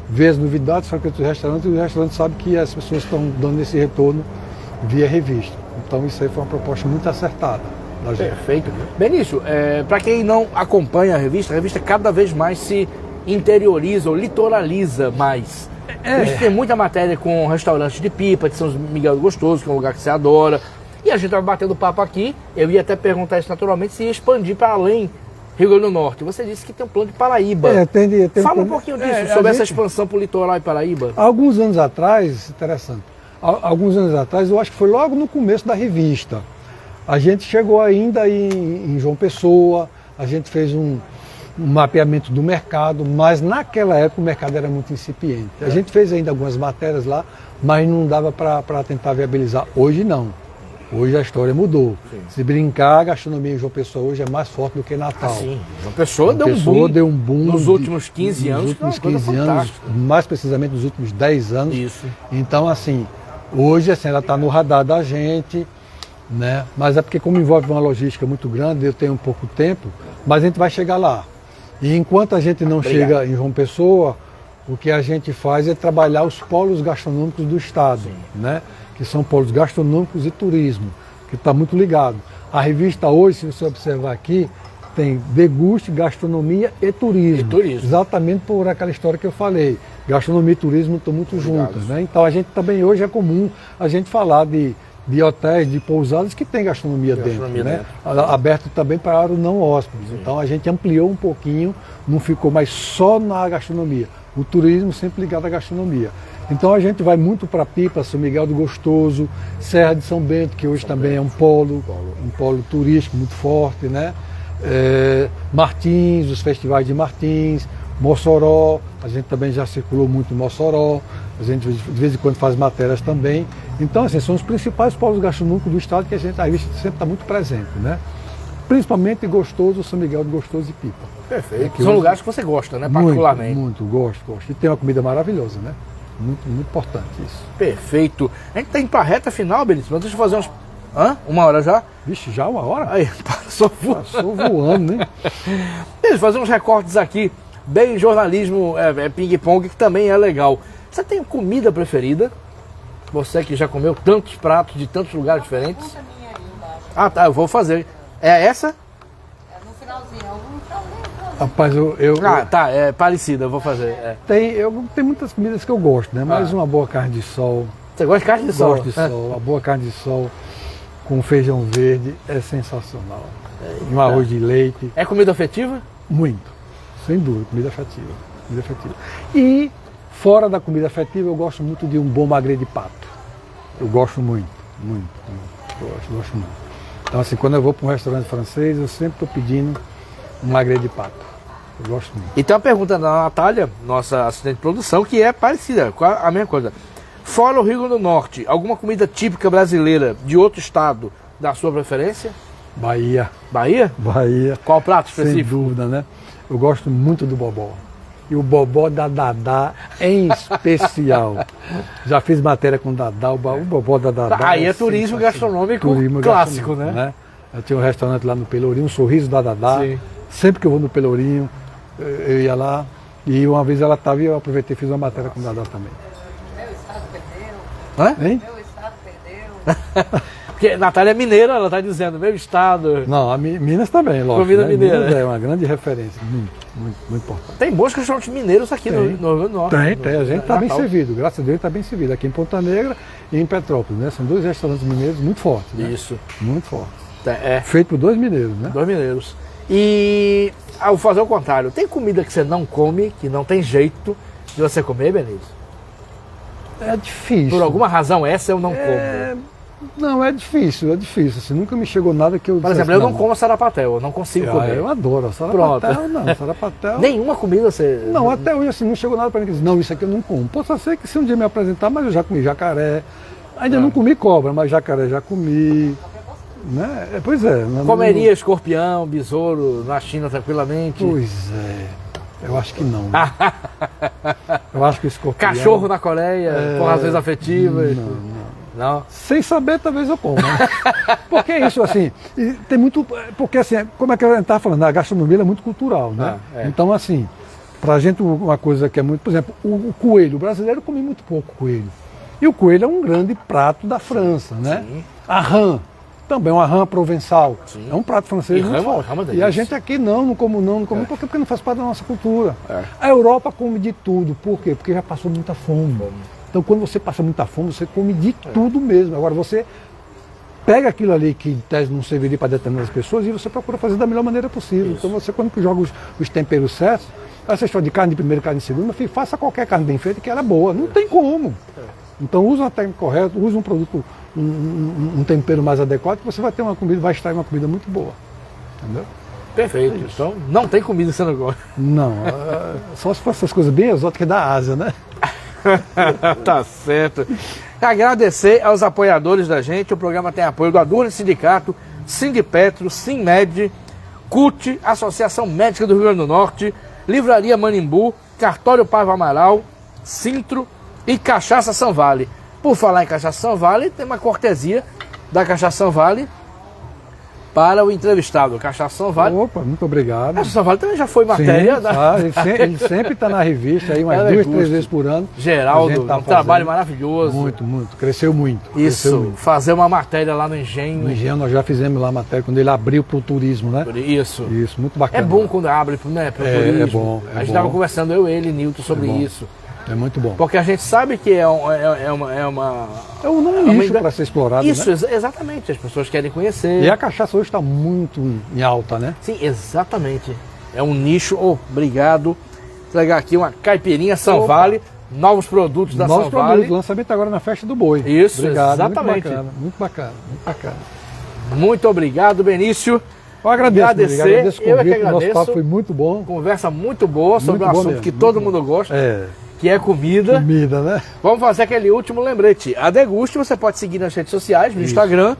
vê as novidades, frequentam os restaurantes, e o restaurante sabe que as pessoas estão dando esse retorno via revista. Então isso aí foi uma proposta muito acertada da gente. Perfeito. Benício, para quem não acompanha a revista cada vez mais se interioriza ou litoraliza mais. A gente tem muita matéria com restaurantes de Pipa, de São Miguel do Gostoso, que é um lugar que você adora. E a gente estava batendo papo aqui, eu ia até perguntar isso naturalmente, se ia expandir para além Rio Grande do Norte. Você disse que tem um plano de Paraíba. Fala um pouquinho disso, sobre essa expansão para o litoral e Paraíba. Alguns anos atrás, interessante, eu acho que foi logo no começo da revista, a gente chegou ainda em João Pessoa, a gente fez um mapeamento do mercado, mas naquela época o mercado era muito incipiente. A gente fez ainda algumas matérias lá, mas não dava para tentar viabilizar. Hoje não. Hoje a história mudou. Sim. Se brincar, a gastronomia em João Pessoa hoje é mais forte do que Natal. Sim. João Pessoa deu um boom nos últimos 15 anos. Nos últimos 15 anos, mais precisamente nos últimos 10 anos. Isso. Então, assim, hoje assim, ela está no radar da gente, né? Mas é porque como envolve uma logística muito grande, eu tenho pouco tempo, mas a gente vai chegar lá. E enquanto a gente não chega em João Pessoa, o que a gente faz é trabalhar os polos gastronômicos do estado, né? Que são polos gastronômicos e turismo, que está muito ligado. A revista hoje, se você observar aqui, tem Deguste, gastronomia e turismo. Exatamente por aquela história que eu falei. Gastronomia e turismo estão muito juntos, né? Então a gente também hoje é comum a gente falar de de hotéis, de pousadas que tem gastronomia dentro, né? Aberto também para o não hóspedes. Então a gente ampliou um pouquinho, não ficou mais só na gastronomia. O turismo sempre ligado à gastronomia. Então a gente vai muito para Pipa, São Miguel do Gostoso, Serra de São Bento, que hoje também é um polo turístico muito forte, né? Martins, os festivais de Martins, Mossoró, a gente também já circulou muito em Mossoró, a gente de vez em quando faz matérias também. Então, assim, são os principais polos gastronômicos do estado que a revista sempre está muito presente, né? Principalmente Gostoso, São Miguel do Gostoso e Pipa. Perfeito. São lugares que você gosta, né? Particularmente. Muito, gosto. E tem uma comida maravilhosa, né? Muito importante isso. Perfeito. A gente está indo para a reta final, Benício, mas deixa eu fazer uns... 1 hora já? Vixe, já 1 hora? Aí, passou voando, né? Deixa eu fazer uns recortes aqui, bem jornalismo, ping-pong, que também é legal. Você tem comida preferida? Você que já comeu tantos pratos de tantos lugares diferentes? Conta minha aí embaixo. Ah, tá, eu vou fazer. É essa? É no finalzinho. Finalzinho. Rapaz, tá, é parecida, eu vou fazer. Tem muitas comidas que eu gosto, né? Mas uma boa carne de sol. Você gosta de carne de sol? Gosto de sol. A boa carne de sol com feijão verde é sensacional. E um arroz de leite. É comida afetiva? Muito. Sem dúvida, comida afetiva. E fora da comida afetiva, eu gosto muito de um bom magre de pato. Eu gosto muito. Gosto muito. Então, assim, quando eu vou para um restaurante francês, eu sempre estou pedindo um magre de pato. Eu gosto muito. E tem uma pergunta da Natália, nossa assistente de produção, que é parecida, a mesma coisa. Fora o Rio Grande do Norte, alguma comida típica brasileira de outro estado da sua preferência? Bahia. Bahia? Qual prato específico? Sem dúvida, né? Eu gosto muito do bobó. E o bobó da Dadá em especial. Já fiz matéria com o Dadá, o bobó da Dadá. Aí é turismo gastronômico clássico, né? Eu tinha um restaurante lá no Pelourinho, um Sorriso da Dadá. Sim. Sempre que eu vou no Pelourinho, eu ia lá. E uma vez ela estava e eu aproveitei e fiz uma matéria com o Dadá também. Meu estado perdeu. Hein? Meu estado perdeu. Porque Natália é mineira, ela está dizendo, meu estado. Não, Minas também, lógico. Comida né? mineira. Minas é uma grande referência, muito importante. Tem bons restaurantes mineiros aqui no Rio Grande do Norte. Tem, a gente está bem servido, graças a Deus está bem servido. Aqui em Ponta Negra e em Petrópolis, né? São 2 restaurantes mineiros muito fortes. Né? Isso. Muito fortes. É. Feito por 2 mineiros, né? 2 mineiros. E vou fazer o contrário. Tem comida que você não come, que não tem jeito de você comer, Benício? É difícil. Por alguma razão essa eu não como. Não, é difícil. Assim, nunca me chegou nada que eu... Por exemplo, eu não como sarapatel, eu não consigo comer. Eu adoro sarapatel, não, sarapatel... Nenhuma comida você... Não, até hoje assim, não chegou nada para mim que diz, não, isso aqui eu não como. Posso ser que se um dia me apresentar, mas eu já comi jacaré. Ainda não comi cobra, mas jacaré já comi. Né? Pois é. Comeria escorpião, besouro na China tranquilamente? Pois é. Eu acho que não. Eu acho que o escorpião... Cachorro na Coreia, por razões afetivas? Não. Sem saber, talvez eu coma. Né? Porque isso, assim, tem muito... Porque, assim, como é que a gente estava falando, a gastronomia é muito cultural, né? Então, assim, pra gente uma coisa que é muito... Por exemplo, o coelho. O brasileiro come muito pouco coelho. E o coelho é um grande prato da França, né? Sim. A rã. Também uma rã provençal. Sim. É um prato francês muito forte. E a gente aqui não come porque não faz parte da nossa cultura. A Europa come de tudo. Por quê? Porque já passou muita fome. Então quando você passa muita fome, você come de tudo mesmo. Agora você pega aquilo ali que em tese não serviria para determinadas pessoas e você procura fazer da melhor maneira possível. Isso. Então você quando joga os temperos certos, essa história de carne de primeira, carne de segunda, faça qualquer carne bem feita que ela é boa. Não tem como. Então usa uma técnica correta, usa um produto, um tempero mais adequado, que você vai ter uma comida, vai extrair uma comida muito boa. Entendeu? Perfeito. Então não tem comida que você não gosta. Não, só se fosse essas coisas bem exóticas da Ásia, né? Tá certo. Agradecer aos apoiadores da gente. O programa tem apoio do Adurne Sindicato, Sindipetro, Sinmed, CUT, Associação Médica do Rio Grande do Norte, Livraria Manimbu, Cartório Paiva Amaral, Sintro e Cachaça São Vale. Por falar em Cachaça São Vale, tem uma cortesia da Cachaça São Vale para o entrevistado. Cachaça São Vale. Opa, muito obrigado. Cachaça São Vale também já foi matéria. Sim, ele sempre está na revista aí, umas 2, 3 vezes por ano. Geraldo, um trabalho maravilhoso. Muito, cresceu muito. Isso, cresceu muito. Fazer uma matéria lá no Engenho. No Engenho nós já fizemos lá a matéria, quando ele abriu para o turismo, né? Isso, muito bacana. É bom quando abre, né, para o turismo. É bom. A gente estava conversando, ele e Nilton, sobre isso. É muito bom. Porque a gente sabe que é um nicho para ser explorado, isso, né? Exatamente. As pessoas querem conhecer. E a cachaça hoje está muito em alta, né? Sim, exatamente. É um nicho. Obrigado. Vou pegar aqui uma caipirinha São Vale. Novos produtos da São Vale. Lançamento agora na Festa do Boi. Isso, obrigado, exatamente. Muito bacana, muito bacana. Muito obrigado, Benício. Eu agradeço o convite, o nosso papo foi muito bom. Conversa muito boa sobre um assunto mesmo, que todo mundo gosta, É, que é comida. comida, né? Vamos fazer aquele último lembrete. A Deguste você pode seguir nas redes sociais, no Instagram.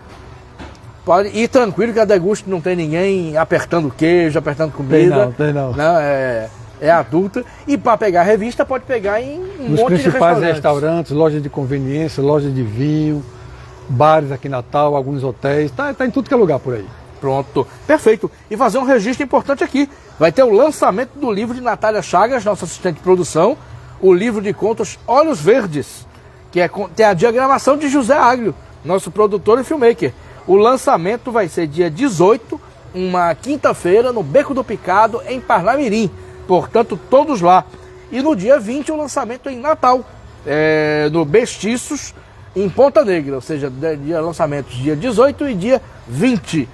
Pode ir tranquilo que a Deguste não tem ninguém apertando queijo, apertando comida. Tem não. Não, é adulta. E para pegar a revista, pode pegar em um Nos monte de principais restaurantes. restaurantes, lojas de conveniência, lojas de vinho, bares aqui em Natal, alguns hotéis. Tá em tudo que é lugar por aí. Pronto, perfeito. E fazer um registro importante aqui. Vai ter o lançamento do livro de Natália Chagas, nossa assistente de produção, o livro de contos Olhos Verdes, que tem a diagramação de José Aglio, nosso produtor e filmmaker. O lançamento vai ser dia 18, uma quinta-feira, no Beco do Picado, em Parnamirim. Portanto, todos lá. E no dia 20, o lançamento em Natal, no Bestiços, em Ponta Negra. Ou seja, lançamentos dia 18 e dia 20.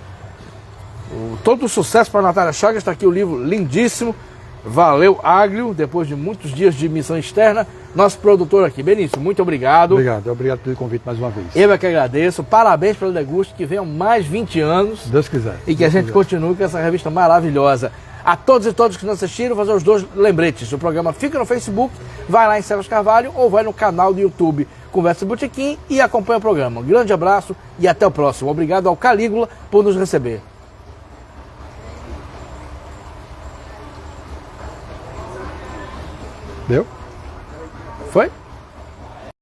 Todo o sucesso para a Natália Chagas, está aqui o livro lindíssimo. Valeu, Aglio, depois de muitos dias de missão externa, nosso produtor aqui. Benício, muito obrigado. Obrigado pelo convite mais uma vez. Eu é que agradeço, parabéns pelo Deguste, que venham mais 20 anos. Se Deus quiser. E que a gente continue com essa revista maravilhosa. A todos e todos que nos assistiram, fazer os 2 lembretes. O programa fica no Facebook, vai lá em Sebas Carvalho ou vai no canal do YouTube Conversa Botequim e acompanha o programa. Um grande abraço e até o próximo. Obrigado ao Calígula por nos receber. Deu? Foi?